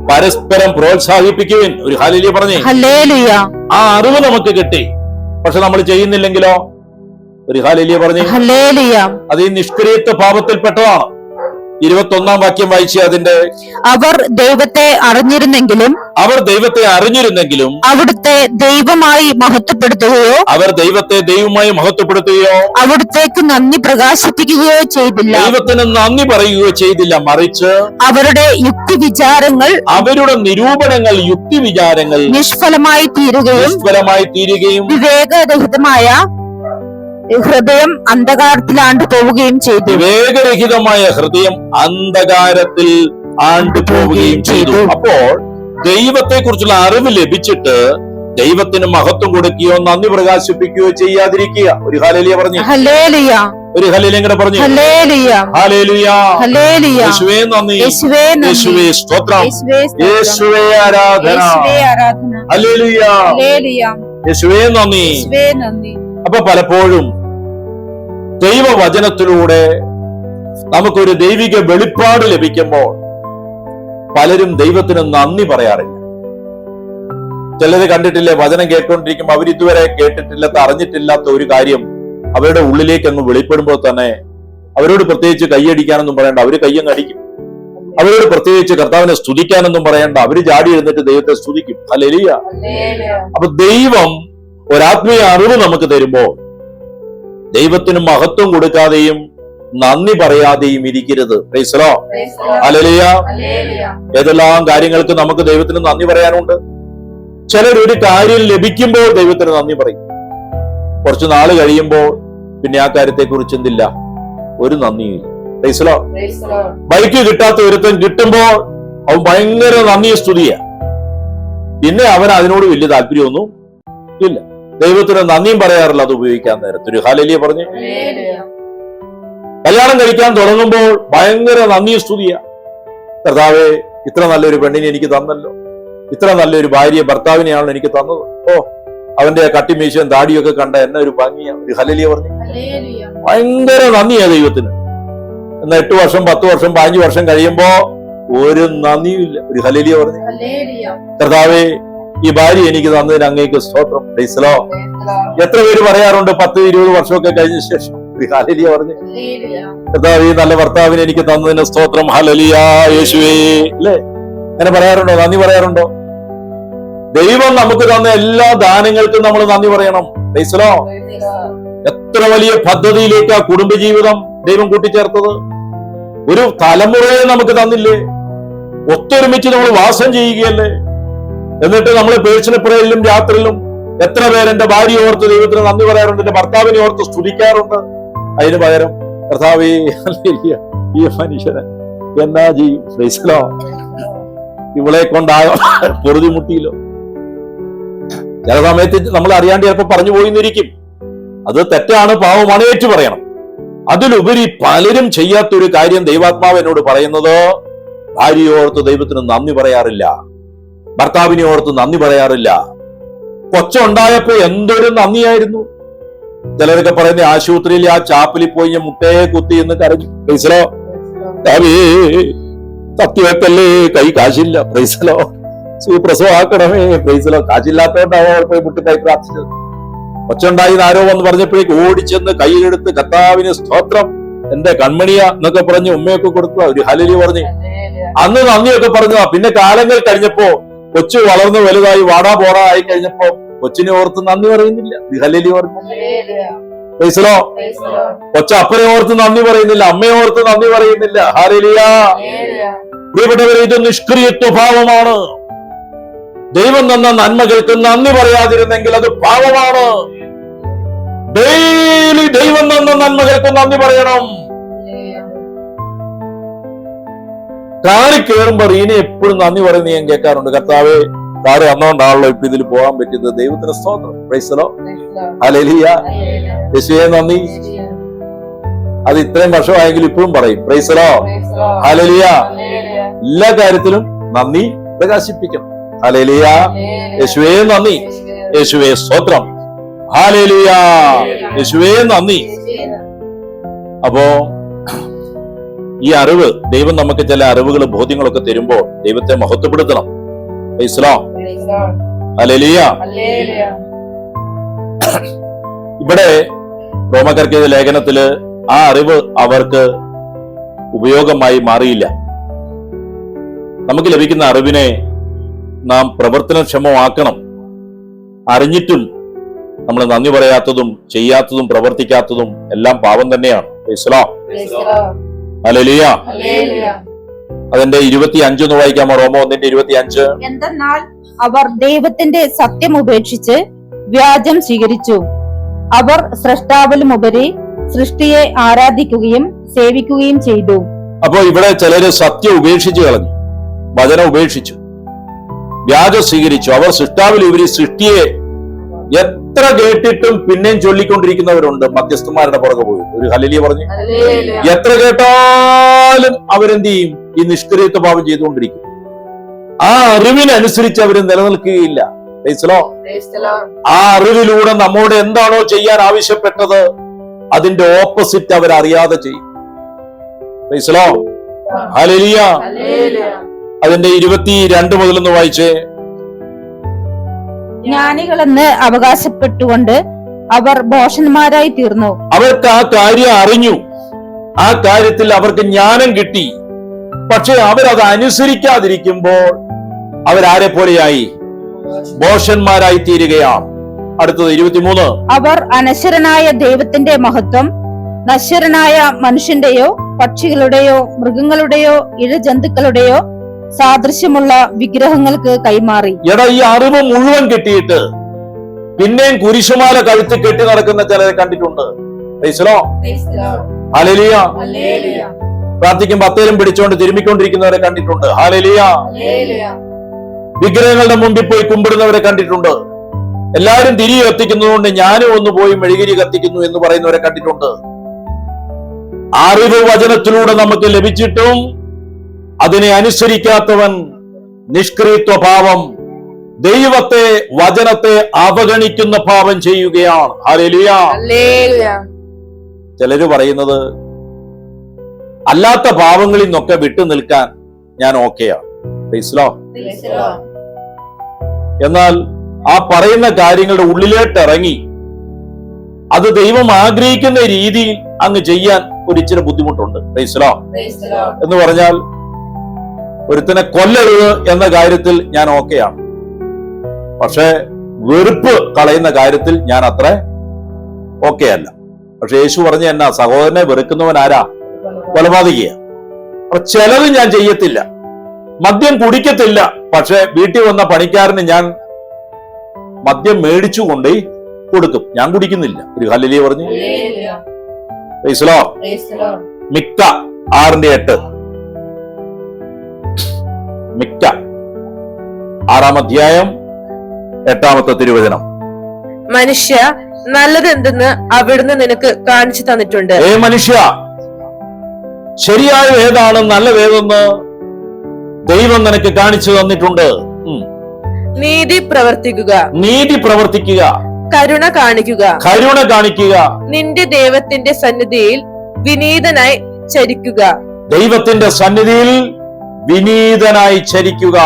[SPEAKER 1] പരസ്പരം പ്രോത്സാഹിപ്പിക്കുവിൻ. ഒരു ഹല്ലേലൂയ പറഞ്ഞേ.
[SPEAKER 2] ഹല്ലേലൂയ.
[SPEAKER 1] ആ അറിവ് നമുക്ക് കിട്ടി. പക്ഷെ നമ്മൾ ചെയ്യുന്നില്ലെങ്കിലോ? ഒരു ഹല്ലേലൂയ പറഞ്ഞേ.
[SPEAKER 2] ഹല്ലേലൂയ.
[SPEAKER 1] അത് ഈ നിഷ്ക്രിയത്വ പാപത്തിൽപ്പെട്ടതാണ്. 21 വാക്യം വായിച്ച അതിന്റെ
[SPEAKER 2] അവർ ദൈവത്തെ അറിഞ്ഞിരുന്നെങ്കിലും അവിടുത്തെ ദൈവമായി മഹത്വപ്പെടുത്തുകയോ അവിടുത്തേക്ക് നന്ദി പ്രകാശിപ്പിക്കുകയോ ചെയ്തില്ല.
[SPEAKER 1] ദൈവത്തിന് നന്ദി പറയുകയോ ചെയ്തില്ല. മറിച്ച്
[SPEAKER 2] അവരുടെ
[SPEAKER 1] അവരുടെ നിരൂപണങ്ങൾ, യുക്തിവിചാരങ്ങൾ
[SPEAKER 2] നിഷ്ഫലമായി തീരുകയും വിവേകരഹിതമായ ഹൃദയം അന്ധകാരത്തിൽ പോവുകയും ചെയ്തു.
[SPEAKER 1] വിവേകരഹിതമായ ഹൃദയം അന്ധകാരത്തിൽ ആണ്ടുപോവുകയും ചെയ്തു. അപ്പോൾ ദൈവത്തെക്കുറിച്ചുള്ള അറിവ് ലഭിച്ചിട്ട് ദൈവത്തിന് മഹത്വം കൊടുക്കുകയോ നന്ദി പ്രകാശിപ്പിക്കുകയോ ചെയ്യാതിരിക്കുക. ഒരു ഹല്ലേലൂയ പറഞ്ഞു.
[SPEAKER 2] ഹല്ലേലൂയ.
[SPEAKER 1] ഒരു ഹല്ലേലൂയ ഇങ്ങനെ പറഞ്ഞു.
[SPEAKER 2] ഹല്ലേലൂയ.
[SPEAKER 1] ഹല്ലേലൂയ.
[SPEAKER 2] ഹല്ലേലൂയ.
[SPEAKER 1] യേശുവേ നന്ദി,
[SPEAKER 2] യേശുവേ നന്ദി,
[SPEAKER 1] യേശുവേ സ്തോത്രം, യേശുവേ ആരാധന. ഹല്ലേലൂയ.
[SPEAKER 2] ഹല്ലേലൂയ.
[SPEAKER 1] യേശുവേ നന്ദി,
[SPEAKER 2] യേശുവേ നന്ദി.
[SPEAKER 1] അപ്പൊ പലപ്പോഴും ദൈവവചനത്തിലൂടെ നമുക്കൊരു ദൈവിക വെളിപ്പാട് ലഭിക്കുമ്പോൾ പലരും ദൈവത്തിന് നന്ദി പറയാറില്ല. ചിലര് കണ്ടിട്ടില്ലേ, വചനം കേട്ടുകൊണ്ടിരിക്കുമ്പോൾ അവരിതുവരെ കേട്ടിട്ടില്ലാത്ത, അറിഞ്ഞിട്ടില്ലാത്ത ഒരു കാര്യം അവരുടെ ഉള്ളിലേക്ക് അങ്ങ് വെളിപ്പെടുമ്പോൾ തന്നെ അവരോട് പ്രത്യേകിച്ച് കൈയടിക്കാനൊന്നും പറയണ്ട, അവര് കയ്യങ്ങ് അടിക്കും. അവരോട് പ്രത്യേകിച്ച് കർത്താവിനെ സ്തുതിക്കാനൊന്നും പറയണ്ട, അവര് ചാടി എഴുന്നിട്ട് ദൈവത്തെ സ്തുതിക്കും. ഹല്ലേലൂയ. അപ്പൊ ദൈവം ഒരാത്മീയ അറിവ് നമുക്ക് തരുമ്പോൾ ദൈവത്തിന് മഹത്വം കൊടുക്കാതെയും നന്ദി പറയാതെയും ഇരിക്കരുത്. Praise the Lord. ഹല്ലേലൂയ. ഏതെല്ലാം കാര്യങ്ങൾക്ക് നമുക്ക് ദൈവത്തിന് നന്ദി പറയാനുണ്ട്. ചിലരൊരു കാര്യം ലഭിക്കുമ്പോൾ ദൈവത്തിന് നന്ദി പറയും. കുറച്ചു നാള് കഴിയുമ്പോൾ പിന്നെ ആ കാര്യത്തെ കുറിച്ച് എന്തില്ല, ഒരു നന്ദിയില്ല. ബൈക്ക് കിട്ടാത്ത ഒരുത്തൻ കിട്ടുമ്പോൾ അവൻ ഭയങ്കര നന്ദിയെ സ്തുതിയ. പിന്നെ അവൻ അതിനോട് വലിയ താല്പര്യമൊന്നും ഇല്ല. ദൈവത്തിന് നന്ദിയും പറയാറില്ല അത് ഉപയോഗിക്കാൻ നേരത്തെ. ഒരു ഹല്ലേലൂയ പറഞ്ഞു. കല്യാണം കഴിക്കാൻ തുടങ്ങുമ്പോൾ ഭയങ്കര നന്ദിയെ സ്തുതിയ. കർത്താവേ, ഇത്ര നല്ലൊരു പെണ്ണിനെ എനിക്ക് തന്നല്ലോ, ഇത്ര നല്ലൊരു ഭാര്യ ഭർത്താവിനെയാണ് എനിക്ക് തന്നത്. ഓ, അവന്റെ കട്ടിമീശയും താടിയൊക്കെ കണ്ട എന്നെ ഒരു ഭംഗിയാ. ഒരു ഹല്ലേലൂയ പറഞ്ഞു. ഭയങ്കര നന്ദിയാ ദൈവത്തിന്. എന്നാൽ 8 വർഷം 10 വർഷം 15 വർഷം കഴിയുമ്പോ ഒരു നന്ദിയുമില്ല. ഒരു ഹല്ലേലൂയ പറഞ്ഞു. കർത്താവേ, ഈ ഭാര്യ എനിക്ക് തന്നതിന് അങ്ങേക്ക് സ്തോത്രം. Price the Lord. എത്ര പേര് പറയാറുണ്ട് 10-20 വർഷമൊക്കെ കഴിഞ്ഞ ശേഷം ഒരു ഹല്ലേലൂയ പറഞ്ഞു. കർത്താവേ, ഈ നല്ല ഭർത്താവിനെ എനിക്ക് തന്നതിന് സ്തോത്രം. ഹല്ലേലൂയ യേശുവേ. അല്ലേ? അങ്ങനെ പറയാറുണ്ടോ? നന്ദി പറയാറുണ്ടോ? ദൈവം നമുക്ക് തന്ന എല്ലാ ദാനങ്ങൾക്കും നമ്മൾ നന്ദി പറയണം. Price the Lord. എത്ര വലിയ പദ്ധതിയിലേക്ക് ആ കുടുംബജീവിതം ദൈവം കൂട്ടിച്ചേർത്തത്. ഒരു തലമുറയെ നമുക്ക് തന്നില്ലേ? ഒത്തൊരുമിച്ച് നമ്മൾ വാസം ചെയ്യുകയല്ലേ? എന്നിട്ട് നമ്മൾ പേഴ്സണൽ രാത്രിയിലും എത്ര പേര് എന്റെ ഭാര്യ ഓർത്ത് ദൈവത്തിന് നന്ദി പറയാറുണ്ട്, എന്റെ ഭർത്താവിനെ ഓർത്ത് സ്തുതിക്കാറുണ്ട്. അതിന് പകരം കർത്താവേ, ഈ മനുഷ്യന് എന്നാ ചെയ്യും? Price the Lord. ഇവളെ കൊണ്ടാകാം പൊറുതിമുട്ടിയില്ലോ. ചില സമയത്ത് നമ്മൾ അറിയാണ്ട് ചിലപ്പോ പറഞ്ഞു പോയിന്നിരിക്കും. അത് തെറ്റാണ്, പാവമാണ്, ഏറ്റു പറയണം. അതിലുപരി പലരും ചെയ്യാത്തൊരു കാര്യം ദൈവാത്മാവ് എന്നോട് പറയുന്നത്, ഭാര്യയെ ഓർത്ത് ദൈവത്തിന് നന്ദി പറയാറില്ല, ഭർത്താവിനെ ഓർത്ത് നന്ദി പറയാറില്ല. കൊച്ചുണ്ടായപ്പോ എന്തൊരു നന്ദിയായിരുന്നു. ചിലരൊക്കെ പറയുന്ന ആശുപത്രിയിൽ ആ ചാപ്പിൽ പോയി മുട്ടയെ കുത്തി എന്ന് കരഞ്ഞു. Price the Lord. സത്യവെക്കല്ലേ, കൈ കാശില്ല. Praise the Lord. സുപ്രസവമാക്കണമേ. Praise the Lord. കാശില്ലാത്തോണ്ടാണ് അവൾ പോയി മുട്ടിക്കായി പ്രാർത്ഥിച്ചത്. കൊച്ചുണ്ടായി ആരോ വന്ന് പറഞ്ഞപ്പോഴേക്ക് ഓടിച്ചെന്ന് കയ്യിലെടുത്ത് കർത്താവിന് സ്തോത്രം, എന്റെ കൺമണിയ എന്നൊക്കെ പറഞ്ഞ് ഉമ്മയൊക്കെ കൊടുത്തു. ഒരു ഹല്ലേലൂയ പറഞ്ഞു. അന്ന് നന്ദിയൊക്കെ പറഞ്ഞതാ. പിന്നെ കാലങ്ങൾ കഴിഞ്ഞപ്പോ കൊച്ചു വളർന്ന് വലുതായി വാടാ പോടാ ആയി കഴിഞ്ഞപ്പോ കൊച്ചിനെ ഓർത്ത് നന്ദി പറയുന്നില്ല. ഒരു ഹല്ലേലൂയ പറഞ്ഞു. Price the Lord. കൊച്ചു അപ്പനെ ഓർത്ത് നന്ദി പറയുന്നില്ല, അമ്മയെ ഓർത്ത് നന്ദി പറയുന്നില്ല. ഹല്ലേലൂയ. പ്രിയപ്പെട്ടവരെ, ഇത് നിഷ്ക്രിയത്വ ഭാവമാണ്. ദൈവം തന്ന നന്മകൾക്ക് നന്ദി പറയാതിരുന്നെങ്കിൽ അത് പാപമാണ്. ഡെയിലി ദൈവം തന്ന നന്മകൾക്ക് നന്ദി പറയണം. കാറി കയറുമ്പോ റീനെ എപ്പോഴും നന്ദി പറയുന്നത് ഞാൻ കേൾക്കാറുണ്ട്. കർത്താവേ, കാറ് വന്നോണ്ടാണല്ലോ ഇപ്പൊ ഇതിൽ പോകാൻ പറ്റിയത്. ദൈവത്തിന് സ്തോത്രം. Price the Lord. ഹല്ലേലൂയ. യേശുവേ നന്ദി. അത് ഇത്രയും വർഷമായെങ്കിലും ഇപ്പോഴും പറയും. Price the Lord. ഹല്ലേലൂയ. എല്ലാ കാര്യത്തിലും നന്ദി പ്രകാശിപ്പിക്കണം. ഹല്ലേലൂയ. യേശുവേ നന്ദി. യേശുവേ സ്തോത്രം. ഹല്ലേലൂയ. യേശുവേ നന്ദി. അപ്പോ ഈ അറിവ്, ദൈവം നമുക്ക് ചില അറിവുകൾ ബോധ്യങ്ങളൊക്കെ തരുമ്പോൾ ദൈവത്തെ മഹത്വപ്പെടുത്തണം. Praise the Lord. ഹല്ലേലൂയ. ഇവിടെ റോമക്കാർക്ക് എഴുതിയ ലേഖനത്തില് ആ അറിവ് അവർക്ക് ഉപയോഗമായി മാറിയില്ല. നമുക്ക് ലഭിക്കുന്ന അറിവിനെ നാം പ്രവർത്തനക്ഷമമാക്കണം. അറിഞ്ഞിട്ടും നമ്മൾ നന്ദി പറയാത്തതും ചെയ്യാത്തതും പ്രവർത്തിക്കാത്തതും എല്ലാം പാപം തന്നെയാണ്. Price the Lord. ഹല്ലേലൂയ. അതിന്റെ 25 ഒന്ന് വായിക്കാമോ? റോമ 1:25.
[SPEAKER 2] എന്തെന്നാൽ അവർ ദൈവത്തിന്റെ സത്യം ഉപേക്ഷിച്ച് വ്യാജം സ്വീകരിച്ചു. അവർ സ്രഷ്ടാവിലുമുപരി സൃഷ്ടിയെ ആരാധിക്കുകയും സേവിക്കുകയും ചെയ്തു.
[SPEAKER 1] അപ്പോ ഇവിടെ ചിലര് സത്യം ഉപേക്ഷിച്ചു കളഞ്ഞു, വചനം ഉപേക്ഷിച്ചു, വ്യാജം സ്വീകരിച്ചു. അവർ സൃഷ്ടാവിലുപരി സൃഷ്ടിയെ എത്ര കേട്ടിട്ടും പിന്നെയും ചൊല്ലിക്കൊണ്ടിരിക്കുന്നവരുണ്ട്. മധ്യസ്ഥന്മാരുടെ പുറകെ പോയി. ഒരു ഹല്ലേലൂയ പറഞ്ഞു. എത്ര കേട്ടാലും അവരെന്ത് ചെയ്യും? ഈ നിഷ്ക്രിയത്വ ഭാവം ചെയ്തുകൊണ്ടിരിക്കും. ആ അറിവിനനുസരിച്ച് അവർ നിലനിൽക്കുകയില്ല. Praise the Lord. ആ അറിവിലൂടെ നമ്മോട് എന്താണോ ചെയ്യാൻ ആവശ്യപ്പെട്ടത് അതിന്റെ ഓപ്പോസിറ്റ് അവരറിയാതെ ചെയ്യും. Price the Lord. ഹല്ലേലൂയ. അതിന്റെ 22 മുതലൊന്ന് വായിച്ചേ.
[SPEAKER 2] ജ്ഞാനികളെന്ന് അവകാശപ്പെട്ടുകൊണ്ട് അവർ ഭോഷന്മാരായി തീർന്നു.
[SPEAKER 1] അവർക്ക് ആ കാര്യം അറിഞ്ഞു, ആ കാര്യത്തിൽ അവർക്ക് ജ്ഞാനം കിട്ടി. പക്ഷെ അവരത് അനുസരിക്കാതിരിക്കുമ്പോൾ അവരാരെ പോലെയായി? ഭോഷന്മാരായി തീരുകയാണ്. അടുത്തത് 23.
[SPEAKER 2] അവർ അനശ്വരനായ ദൈവത്തിന്റെ മഹത്വം നശ്വരനായ മനുഷ്യന്റെയോ പക്ഷികളുടെയോ മൃഗങ്ങളുടെയോ ഇഴജന്തുക്കളുടെയോ സാദൃശ്യമുള്ള വിഗ്രഹങ്ങൾക്ക് കൈമാറി.
[SPEAKER 1] എടാ, ഈ അറിവ് മുഴുവൻ കിട്ടിയിട്ട് പിന്നെയും കുരിശുമാല കഴുത്ത് കെട്ടി നടക്കുന്ന ചിലരെ കണ്ടിട്ടുണ്ട്. ഹല്ലേലൂയ. പ്രാർത്ഥിക്കുമ്പോൾ അത്തേലും പിടിച്ചുകൊണ്ട് തിരുമ്മിക്കൊണ്ടിരിക്കുന്നവരെ കണ്ടിട്ടുണ്ട്. ഹല്ലേലൂയ. വിഗ്രഹങ്ങളുടെ മുമ്പിൽ പോയി കുമ്പിടുന്നവരെ കണ്ടിട്ടുണ്ട്. എല്ലാവരും തിരി കത്തിക്കുന്നതുകൊണ്ട് ഞാനും ഒന്ന് പോയി മെഴുകിരി കത്തിക്കുന്നു എന്ന് പറയുന്നവരെ കണ്ടിട്ടുണ്ട്. അറിവ് വചനത്തിലൂടെ നമുക്ക് ലഭിച്ചിട്ടും അതിനെ അനുസരിക്കാത്തവൻ നിഷ്ക്രിയത്വ ഭാവം, ദൈവത്തെ വചനത്തെ അവഗണിക്കുന്ന ഭാവം ചെയ്യുകയാണ്. ഹല്ലേലൂയ. ചിലര് പറയുന്നത് അല്ലാത്ത പാവങ്ങളിൽ നിന്നൊക്കെ വിട്ടു നിൽക്കാൻ ഞാൻ ഓക്കെയാണ്. എന്നാൽ ആ പറയുന്ന കാര്യങ്ങളുടെ ഉള്ളിലേട്ട് ഇറങ്ങി അത് ദൈവം ആഗ്രഹിക്കുന്ന രീതിയിൽ അങ്ങ് ചെയ്യാൻ ഒരു ഇച്ചിരി ബുദ്ധിമുട്ടുണ്ട്. എന്ന് പറഞ്ഞാൽ ഒരുത്തനെ കൊല്ലരുത് എന്ന കാര്യത്തിൽ ഞാൻ ഓക്കെയാണ്, പക്ഷെ വെറുപ്പ് കളയുന്ന കാര്യത്തിൽ ഞാൻ അത്ര ഓക്കെ അല്ല. പക്ഷെ യേശു പറഞ്ഞ എന്നാ, സഹോദരനെ വെറുക്കുന്നവൻ ആരാ? കൊലപാതകിയ. അപ്പൊ ചിലത് ഞാൻ ചെയ്യത്തില്ല. മദ്യം കുടിക്കത്തില്ല, പക്ഷെ വീട്ടിൽ വന്ന പണിക്കാരന് ഞാൻ മദ്യം മേടിച്ചു കൊണ്ടേ കൊടുക്കും, ഞാൻ കുടിക്കുന്നില്ല. ഒരു ഹല്ലേലൂയ പറഞ്ഞു. മിക്ക 6:8. മിക്ക 6-ാം അധ്യായം 8-ാമത്തെ തിരുവചനം.
[SPEAKER 3] മനുഷ്യ, നല്ലതെന്തെന്ന് അവിടുന്ന് നിനക്ക് കാണിച്ചു തന്നിട്ടുണ്ട്.
[SPEAKER 1] മനുഷ്യ, ശരിയായ ഏതാണ് നല്ലതേതെന്ന് ദൈവം നിനക്ക് കാണിച്ചു തന്നിട്ടുണ്ട്.
[SPEAKER 3] നീതി പ്രവർത്തിക്കുക,
[SPEAKER 1] നീതി പ്രവർത്തിക്കുക,
[SPEAKER 3] കരുണ കാണിക്കുക,
[SPEAKER 1] കരുണ കാണിക്കുക,
[SPEAKER 3] നിന്റെ ദൈവത്തിന്റെ സന്നിധിയിൽ വിനീതനായി ചരിക്കുക,
[SPEAKER 1] ദൈവത്തിന്റെ സന്നിധിയിൽ വിനീതനായി ചരിക്കുക.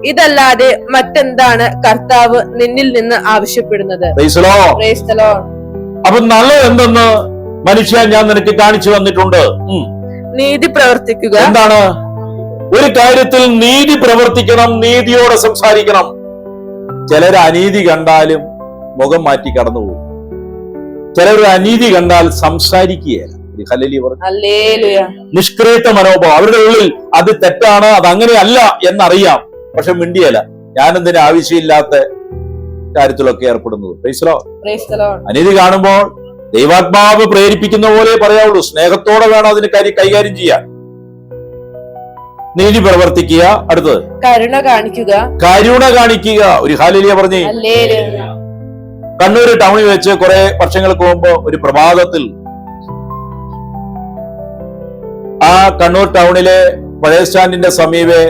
[SPEAKER 3] ഇതല്ലാതെ മറ്റെന്താണ് കർത്താവ് നിന്നിൽ നിന്ന് ആവശ്യപ്പെടുന്നത്?
[SPEAKER 1] അപ്പൊ നല്ലത് എന്തെന്ന് മനുഷ്യ ഞാൻ നിനക്ക് കാണിച്ചു തന്നിട്ടുണ്ട്.
[SPEAKER 3] നീതി പ്രവർത്തിക്കുക.
[SPEAKER 1] എന്താണ്? ഒരു കാര്യത്തിൽ നീതി പ്രവർത്തിക്കണം, നീതിയോടെ സംസാരിക്കണം. ചിലർ അനീതി കണ്ടാലും മുഖം മാറ്റി കടന്നുപോകും. ചിലർ അനീതി കണ്ടാൽ സംസാരിക്കുകയല്ല. നിഷ്ക്രിയത്വ മനോഭാവം അവരുടെ ഉള്ളിൽ. അത് തെറ്റാണ്, അത് അങ്ങനെയല്ല എന്നറിയാം, പക്ഷെ മിണ്ടിയല്ല. ഞാനെന്തിന് ആവശ്യമില്ലാത്ത കാര്യത്തിലൊക്കെ ഏർപ്പെടുന്നത്. അനീതി കാണുമ്പോൾ ദൈവാത്മാവ് പ്രേരിപ്പിക്കുന്ന പോലെ പറയാവുള്ളൂ. സ്നേഹത്തോടെ വേണം അതിന് കൈകാര്യം ചെയ്യാൻ. നീതി പ്രവർത്തിക്കുക. അടുത്തത്
[SPEAKER 3] കരുണ കാണിക്കുക.
[SPEAKER 1] കരുണ കാണിക്കുക. ഒരു ഹല്ലേലൂയ പറഞ്ഞേ. കണ്ണൂർ ടൗണിൽ വെച്ച് കുറെ വർഷങ്ങൾക്ക് മുമ്പ് ഒരു പ്രഭാതത്തിൽ ആ കണ്ണൂർ ടൗണിലെ പഴയ സ്റ്റാൻഡിന്റെ സമീപെ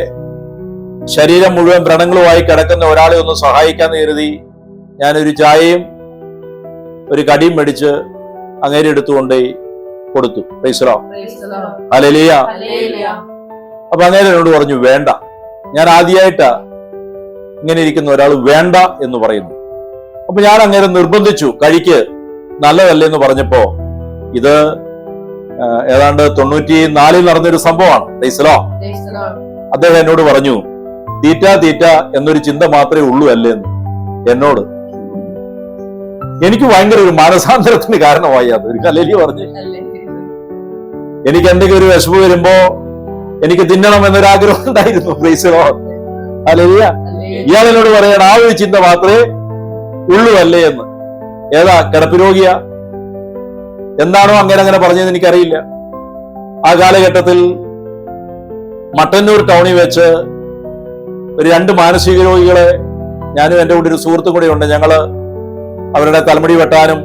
[SPEAKER 1] ശരീരം മുഴുവൻ വ്രണങ്ങളുമായി കിടക്കുന്ന ഒരാളെ ഒന്ന് സഹായിക്കാന്ന് കരുതി ഞാനൊരു ചായയും ഒരു കടിയും മേടിച്ച് അങ്ങേരെ എടുത്തുകൊണ്ട് കൊടുത്തു. ഹല്ലേലൂയ. അപ്പൊ അങ്ങേരെ എന്നോട് പറഞ്ഞു വേണ്ട. ഞാൻ ആദ്യമായിട്ടാ ഇങ്ങനെ ഇരിക്കുന്ന ഒരാൾ വേണ്ട എന്ന് പറയുന്നു. അപ്പൊ ഞാൻ അങ്ങേരെ നിർബന്ധിച്ചു, കഴിക്ക്, നല്ലതല്ലേ എന്ന് പറഞ്ഞപ്പോ, ഇത് ഏതാണ്ട് 94 നടന്നൊരു സംഭവമാണ്. അദ്ദേഹം എന്നോട് പറഞ്ഞു, തീറ്റ തീറ്റ എന്നൊരു ചിന്ത മാത്രമേ ഉള്ളൂ അല്ലേ എന്ന് എന്നോട്. എനിക്ക് ഭയങ്കര ഒരു മാനസാന്തരത്തിന് കാരണമായി അത്. ഒരു ഹല്ലേലൂയ പറഞ്ഞു. എനിക്ക് എന്തെങ്കിലും ഒരു വിശപ്പ് വരുമ്പോ എനിക്ക് തിന്നണം എന്നൊരാഗ്രഹം ഉണ്ടായിരുന്നു. ഹല്ലേലൂയ. ഇയാൾ എന്നോട് പറയണം, ആ ഒരു ചിന്ത മാത്രമേ ഉള്ളൂ അല്ലേ എന്ന്. ഏതാ? കിടപ്പ് രോഗിയാ? എന്താണോ അങ്ങനെ പറഞ്ഞതെന്ന് എനിക്കറിയില്ല. ആ കാലഘട്ടത്തിൽ മട്ടന്നൂർ ടൗണിൽ വെച്ച് ഒരു 2 മാനസിക രോഗികളെ, ഞാനും എൻ്റെ കൂടെ ഒരു സുഹൃത്തും കൂടെ ഉണ്ട്, ഞങ്ങള് അവരുടെ തലമുടി വെട്ടാനും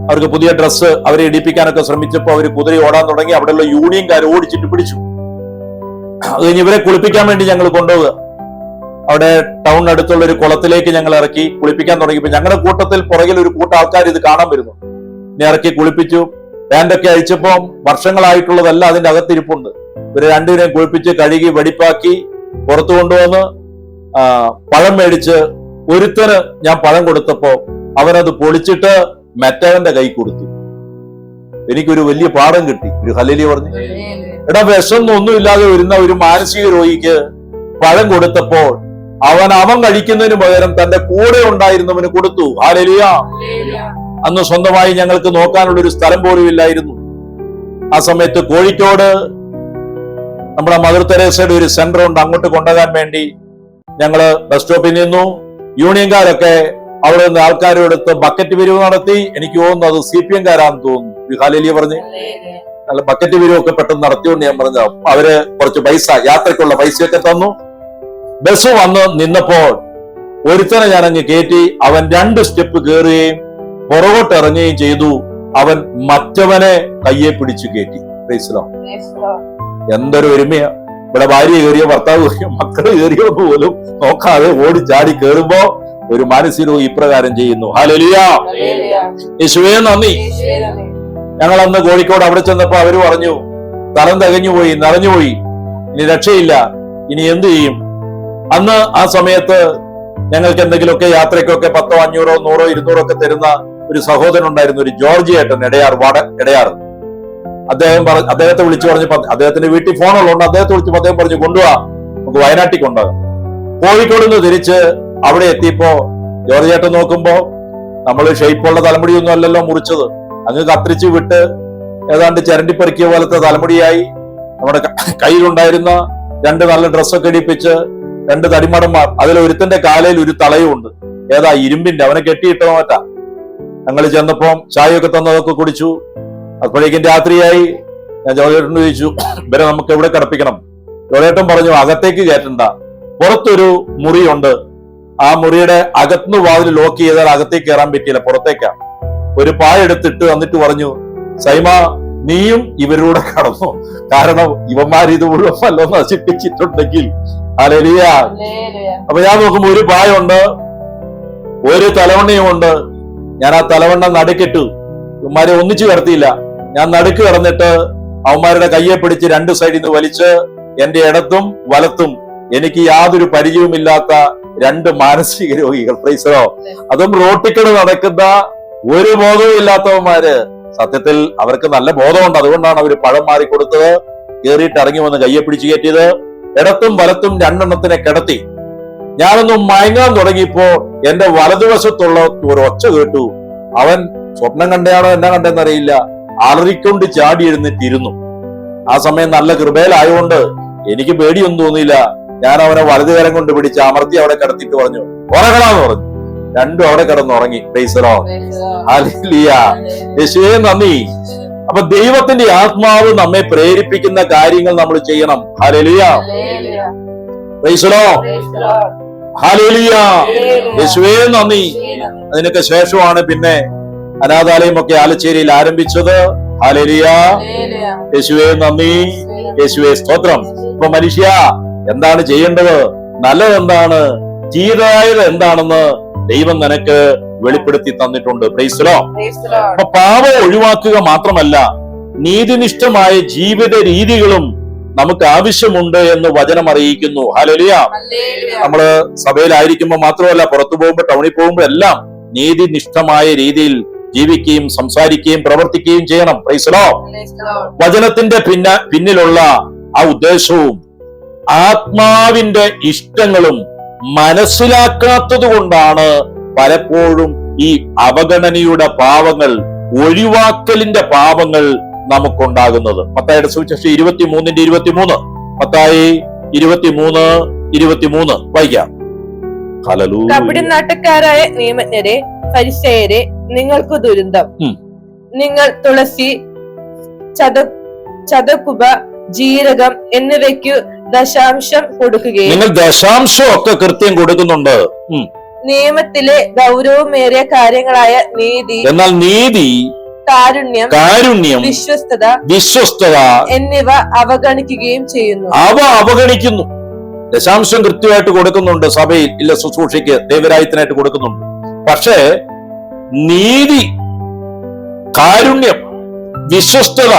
[SPEAKER 1] അവർക്ക് പുതിയ ഡ്രസ്സ് അവരെ ഇടിപ്പിക്കാനൊക്കെ ശ്രമിച്ചപ്പോ അവർ കുതിര ഓടാൻ തുടങ്ങി. അവിടെയുള്ള യൂണിയൻകാർ ഓടിച്ചിട്ട് പിടിച്ചു. അത് കഴിഞ്ഞ് ഇവരെ കുളിപ്പിക്കാൻ വേണ്ടി ഞങ്ങൾ കൊണ്ടുപോവുക. അവിടെ ടൗണിനടുത്തുള്ള ഒരു കുളത്തിലേക്ക് ഞങ്ങൾ ഇറക്കി കുളിപ്പിക്കാൻ തുടങ്ങിയപ്പോ ഞങ്ങളുടെ കൂട്ടത്തിൽ പുറകിൽ ഒരു കൂട്ടം ആൾക്കാർ ഇത് കാണാൻ വരുന്നു. ഇനി ഇറക്കി കുളിപ്പിച്ചു. പാന്റൊക്കെ അഴിച്ചപ്പോ വർഷങ്ങളായിട്ടുള്ളതല്ല അതിന്റെ അകത്തിരിപ്പുണ്ട്. ഇവര് രണ്ടുപേരെയും കുളിപ്പിച്ച് കഴുകി വെടിപ്പാക്കി പുറത്തു കൊണ്ടുവന്ന് പഴം മേടിച്ച് ഒരുത്തന് ഞാൻ പഴം കൊടുത്തപ്പോ അവനത് പൊളിച്ചിട്ട് മറ്റവന്റെ കൈ കൊടുത്തു. എനിക്കൊരു വലിയ പാഠം കിട്ടി. ഒരു ഹല്ലേലൂയ പറഞ്ഞു. എടാ, വിഷമൊന്നുമില്ലാതെ വരുന്ന ഒരു മാനസിക രോഗിക്ക് പഴം കൊടുത്തപ്പോൾ അവൻ കഴിക്കുന്നതിന് പകരം തന്റെ കൂടെ ഉണ്ടായിരുന്നവന് കൊടുത്തു. ഹല്ലേലൂയ. അന്ന് സ്വന്തമായി ഞങ്ങൾക്ക് നോക്കാനുള്ള ഒരു സ്ഥലം പോലും ഇല്ലായിരുന്നു. ആ സമയത്ത് കോഴിക്കോട് നമ്മുടെ മദർ തെരേസയുടെ ഒരു സെന്റർ ഉണ്ട്, അങ്ങോട്ട് കൊണ്ടുപോകാൻ വേണ്ടി ഞങ്ങള് ബസ് സ്റ്റോപ്പിൽ നിന്നു. യൂണിയൻകാരൊക്കെ അവിടെ നിന്ന് ആൾക്കാരോടുത്ത് ബക്കറ്റ് പിരിവ് നടത്തി. എനിക്ക് തോന്നുന്നു അത് CPM കാരാന്ന് തോന്നുന്നു. ഹാലേലിയ പറഞ്ഞ് അല്ല, ബക്കറ്റ് പിരിവൊക്കെ പെട്ടെന്ന് നടത്തിയോണ്ട് ഞാൻ പറഞ്ഞ അവര് കുറച്ച് പൈസ, യാത്രക്കുള്ള പൈസയൊക്കെ തന്നു. ബസ് വന്ന് നിന്നപ്പോൾ ഒരുത്തനെ ഞാൻ അങ്ങ് കയറ്റി. അവൻ 2 സ്റ്റെപ്പ് കയറുകയും പുറകോട്ട് ഇറങ്ങുകയും ചെയ്തു. അവൻ മറ്റവനെ കയ്യെ പിടിച്ചു കയറ്റി. എന്തൊരു ഒരുമയാ! ഇവിടെ ഭാര്യ കയറിയോ, ഭർത്താവ് കയറിയോ, മക്കള് കയറിയോ പോലും നോക്കാതെ ഓടി ചാടി കയറുമ്പോ ഒരു മാനസികവും ഇപ്രകാരം ചെയ്യുന്നു. ഹല്ലേലൂയ, യേശുവേ നന്ദി. ഞങ്ങൾ അന്ന് കോഴിക്കോട് അവിടെ ചെന്നപ്പോ അവര് പറഞ്ഞു, തലം തികഞ്ഞുപോയി, നിറഞ്ഞുപോയി, ഇനി രക്ഷയില്ല, ഇനി എന്ത് ചെയ്യും? അന്ന് ആ സമയത്ത് ഞങ്ങൾക്ക് എന്തെങ്കിലുമൊക്കെ യാത്രയ്ക്കൊക്കെ 100, 500, 100, 200 ഒക്കെ തരുന്ന ഒരു സഹോദരൻ ഉണ്ടായിരുന്നു, ഒരു ജോർജ് ഏട്ടൻ, എടയാർ. അദ്ദേഹത്തെ വിളിച്ചു പറഞ്ഞു, അദ്ദേഹത്തിന്റെ വീട്ടിൽ ഫോണുള്ളതുകൊണ്ട് അദ്ദേഹത്തെ വിളിച്ചപ്പോ അദ്ദേഹം പറഞ്ഞു, കൊണ്ടുപോവാ, നമുക്ക് വയനാട്ടിൽ കൊണ്ടുപോകാം. കോഴിക്കോട് നിന്ന് തിരിച്ച് അവിടെ എത്തിയപ്പോ ജോർജ് ഏട്ടൻ നോക്കുമ്പോ നമ്മൾ ഷെയ്പ്പുള്ള തലമുടിയൊന്നും അല്ലല്ലോ മുറിച്ചത്, അങ്ങ് കത്തിരിച്ച് വിട്ട് ഏതാണ്ട് ചരണ്ടിപ്പെറുക്കിയ പോലത്തെ തലമുടിയായി. നമ്മുടെ കയ്യിലുണ്ടായിരുന്ന 2 നല്ല ഡ്രസ്സൊക്കെ ഇടിപ്പിച്ച് 2 തടിമടന്മാർ, അതിലൊരുത്തന്റെ കാലയിൽ ഒരു തളയുണ്ട്, ഏതാ ഇരുമ്പിന്റെ, അവനെ കെട്ടിയിട്ടോ മറ്റാ. ഞങ്ങൾ ചെന്നപ്പോ ചായയൊക്കെ തന്നതൊക്കെ കുടിച്ചു. അപ്പോഴേക്കും രാത്രിയായി. ഞാൻ ജോളേട്ടനോട് ചോദിച്ചു, ഇവരെ നമുക്ക് എവിടെ കിടപ്പിക്കണം? ജോളേട്ടൻ പറഞ്ഞു, അകത്തേക്ക് കയറ്റണ്ട, പുറത്തൊരു മുറിയുണ്ട്, ആ മുറിയുടെ അകത്തുനിന്ന് വാതിൽ ലോക്ക് ചെയ്താൽ അകത്തേക്ക് കയറാൻ പറ്റിയില്ല, പുറത്തേക്കാ. ഒരു പായെടുത്തിട്ട് എന്നിട്ട് പറഞ്ഞു, സൈമ നീയും ഇവരൂടെ കടന്നു, കാരണം ഇവന്മാർ ഇത് മുഴുവൻ വല്ലോ നശിപ്പിച്ചിട്ടുണ്ടെങ്കിൽ. ഹല്ലേലൂയ. അപ്പൊ ഞാൻ നോക്കുമ്പോ ഒരു പായുണ്ട്, ഒരു തലവണ്ണയും ഉണ്ട്. ഞാൻ ആ തലവണ്ണ നടുക്കിട്ടു. ഇവന്മാരെ ഒന്നിച്ചു കിടത്തിയില്ല. ഞാൻ നടുക്ക് കിടന്നിട്ട് അവന്മാരുടെ കയ്യെ പിടിച്ച് 2 സൈഡിൽ നിന്ന് വലിച്ച് എന്റെ ഇടത്തും വലത്തും എനിക്ക് യാതൊരു പരിചയവുമില്ലാത്ത 2 മാനസിക രോഗികൾ, പ്രൈസറോ, അതും റോട്ടിക്കട് നടക്കുന്ന ഒരു ബോധവും ഇല്ലാത്തവന്മാര്. സത്യത്തിൽ അവർക്ക് നല്ല ബോധമുണ്ട്, അതുകൊണ്ടാണ് അവർ പഴം മാറിക്കൊടുത്തത്, കയറിയിട്ട് ഇറങ്ങി വന്ന് കയ്യെ പിടിച്ചു കയറ്റിയത്. ഇടത്തും വലത്തും 2 എണ്ണത്തിനെ കിടത്തി. ഞാനൊന്ന് മയങ്ങാൻ തുടങ്ങിയപ്പോ എന്റെ വലതുവശത്തുള്ള ഒരു ഒച്ച കേട്ടു. അവൻ സ്വപ്നം കണ്ടയാണോ എന്നാ കണ്ടെന്നറിയില്ല, അലറിക്കൊണ്ട് ചാടി എഴുന്നേറ്റിരുന്നു. ആ സമയം നല്ല കൃപയിലായതുകൊണ്ട് എനിക്ക് പേടിയൊന്നും തോന്നിയില്ല. ഞാൻ അവനെ വലതുകരം കൊണ്ട് പിടിച്ച് അമർത്തി അവിടെ കിടത്തിട്ട് പറഞ്ഞു, ഉറങ്ങണമെന്ന് പറഞ്ഞു. 2 അവിടെ കിടന്നുറങ്ങി. Price the Lord. ഹല്ലേലൂയ, യേശുവേ നന്ദി. അപ്പൊ ദൈവത്തിന്റെ ആത്മാവ് നമ്മെ പ്രേരിപ്പിക്കുന്ന കാര്യങ്ങൾ നമ്മൾ ചെയ്യണം. Hallelujah, price the Lord. Hallelujah, യേശുവേ നന്ദി. അതിനൊക്കെ ശേഷമാണ് പിന്നെ അനാഥാലയം ഒക്കെ ആലച്ചേരിയിൽ ആരംഭിച്ചത്. ഹല്ലേലൂയ, യേശുവേ നന്ദി, യേശുവേ സ്തോത്രം. ഇപ്പൊ മനുഷ്യ എന്താണ് ചെയ്യേണ്ടത്, നല്ലത് എന്താണ്, ജീവനായത് എന്താണെന്ന് ദൈവം നിനക്ക് വെളിപ്പെടുത്തി തന്നിട്ടുണ്ട്. Price the Lord. അപ്പൊ പാപം ഒഴിവാക്കുക മാത്രമല്ല, നീതിനിഷ്ഠമായ ജീവിത രീതികളും നമുക്ക് ആവശ്യമുണ്ട് എന്ന് വചനം അറിയിക്കുന്നു. ഹല്ലേലൂയ. നമ്മള് സഭയിലായിരിക്കുമ്പോൾ മാത്രമല്ല, പുറത്തു പോകുമ്പോൾ, ടൗണിൽ പോകുമ്പോൾ എല്ലാം നീതിനിഷ്ഠമായ രീതിയിൽ ജീവിക്കുകയും സംസാരിക്കുകയും പ്രവർത്തിക്കുകയും ചെയ്യണം. Price the Lord. വചനത്തിന്റെ പിന്നിലുള്ള ആ ഉദ്ദേശവും ആത്മാവിന്റെ ഇഷ്ടങ്ങളും മനസ്സിലാക്കാത്തത് കൊണ്ടാണ് പലപ്പോഴും ഈ അവഗണനയുടെ പാവങ്ങൾ, ഒഴിവാക്കലിന്റെ പാവങ്ങൾ നമുക്കുണ്ടാകുന്നത്. മത്തായിയുടെ സുവിശേഷം 23:23, മത്തായി 23:23 വായിക്കാം. ഹല്ലേലൂയ.
[SPEAKER 3] കപടനാട്ടക്കാരായ നിയമജ്ഞരെ, ഫരിസേയരെ, നിങ്ങൾക്ക് ദുരന്തം. നിങ്ങൾ തുളസി, ചതക്കുബ, ജീരകം എന്നിവയ്ക്കു ദശാംശം കൊടുക്കുകയും, നിങ്ങൾ
[SPEAKER 1] ദശാംശം ഒക്കെ കൃത്യം കൊടുക്കുന്നുണ്ട്.
[SPEAKER 3] നിയമത്തിലെ ഗൗരവമേറിയ കാര്യങ്ങളായ നീതി, എന്നാൽ നീതി, കാരുണ്യം, വിശ്വസ്തത എന്നിവ അവഗണിക്കുകയും ചെയ്യുന്നു. അവ അവഗണിക്കുന്നു. ദശാംശം കൃത്യമായിട്ട് കൊടുക്കുന്നുണ്ട്, സഭയിൽ ഇല്ല, ശുശ്രൂഷയ്ക്ക് ദൈവരായത്തിനായിട്ട് കൊടുക്കുന്നുണ്ട്. പക്ഷേ നീതി, കാരുണ്യം, വിശ്വസ്തത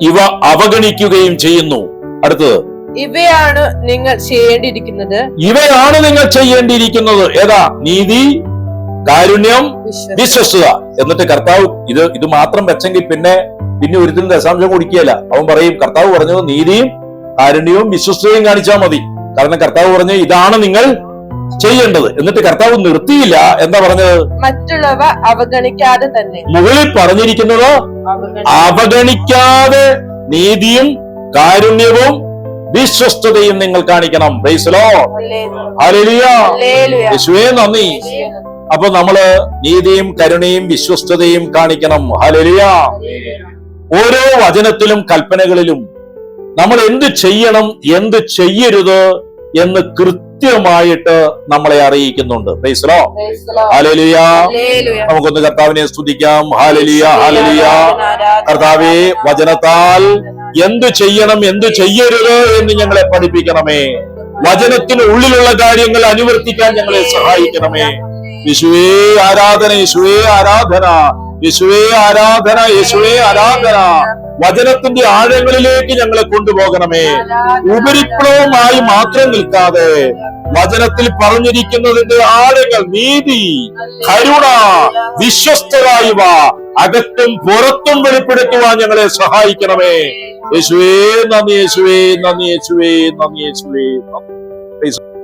[SPEAKER 3] ഇവ അവഗണിക്കുകയും ചെയ്യുന്നു. അടുത്തത്, ഇവയാണ് നിങ്ങൾ ചെയ്യേണ്ടിയിരിക്കുന്നത്.
[SPEAKER 1] ഇവയാണ് നിങ്ങൾ ചെയ്യേണ്ടിയിരിക്കുന്നത്. ഏതാ? നീതി, കാരുണ്യം, വിശ്വസ്തത. എന്നിട്ട് കർത്താവ് ഇത് മാത്രം വെച്ചെങ്കിൽ പിന്നെ ഒരിക്കലും ദശാംശം കൊടുക്കുകയല്ല. അവൻ പറയും, കർത്താവ് പറഞ്ഞത് നീതിയും കാരുണ്യവും വിശ്വസ്തയും കാണിച്ചാൽ മതി. കാരണം കർത്താവ് പറഞ്ഞു ഇതാണ് നിങ്ങൾ ചെയ്യേണ്ടത്. എന്നിട്ട് കർത്താവ് നിർത്തിയില്ല. എന്താ പറഞ്ഞത്?
[SPEAKER 3] മറ്റുള്ളവ അവഗണിക്കാതെ തന്നെ.
[SPEAKER 1] മുകളിൽ പറഞ്ഞിരിക്കുന്നത് അവഗണിക്കാതെ നീതിയും കാരുണ്യവും വിശ്വസ്തതയും നിങ്ങൾ കാണിക്കണം. Price the Lord. ഹല്ലേലൂയ. യേശുവേ നന്ദി. അപ്പൊ നമ്മള് നീതിയും കരുണയും വിശ്വസ്തതയും കാണിക്കണം. ഹല്ലേലൂയ. ഓരോ വചനത്തിലും കൽപ്പനകളിലും നമ്മൾ എന്ത് ചെയ്യണം, എന്ത് ചെയ്യരുത് എന്ന് കൃത്യമായിട്ട് നമ്മളെ അറിയിക്കുന്നുണ്ട്. Praise the Lord. ഹല്ലേലൂയ. നമുക്കൊന്ന് കർത്താവിനെ സ്തുതിക്കാം. ഹല്ലേലൂയ, ഹല്ലേലൂയ. കർത്താവേ, വചനത്താൽ എന്ത് ചെയ്യണം, എന്ത് ചെയ്യരുത് എന്ന് ഞങ്ങളെ പഠിപ്പിക്കണമേ. വചനത്തിന് ഉള്ളിലുള്ള കാര്യങ്ങൾ അനുവർത്തിക്കാൻ ഞങ്ങളെ സഹായിക്കണമേ. യേശുവേ ആരാധന, യേശുവേ ആരാധന, യേശുവേ ആരാധന, യേശുവേ ആരാധന. വചനത്തിന്റെ ആഴങ്ങളിലേക്ക് ഞങ്ങളെ കൊണ്ടുപോകണമേ. ഉപരിപ്ലവമായി മാത്രം നിൽക്കാതെ വചനത്തിൽ പറഞ്ഞിരിക്കുന്നതിന്റെ ആഴങ്ങൾ, നീതി, കരുണ, വിശ്വസ്തരായവ അകത്തും പുറത്തും വെളിപ്പെടുത്തുവാൻ ഞങ്ങളെ സഹായിക്കണമേ. യേശുവേ നന്ദി, യേശുവേ നന്ദി, യേശുവേ നന്ദി, യേശുവേ നന്ദി.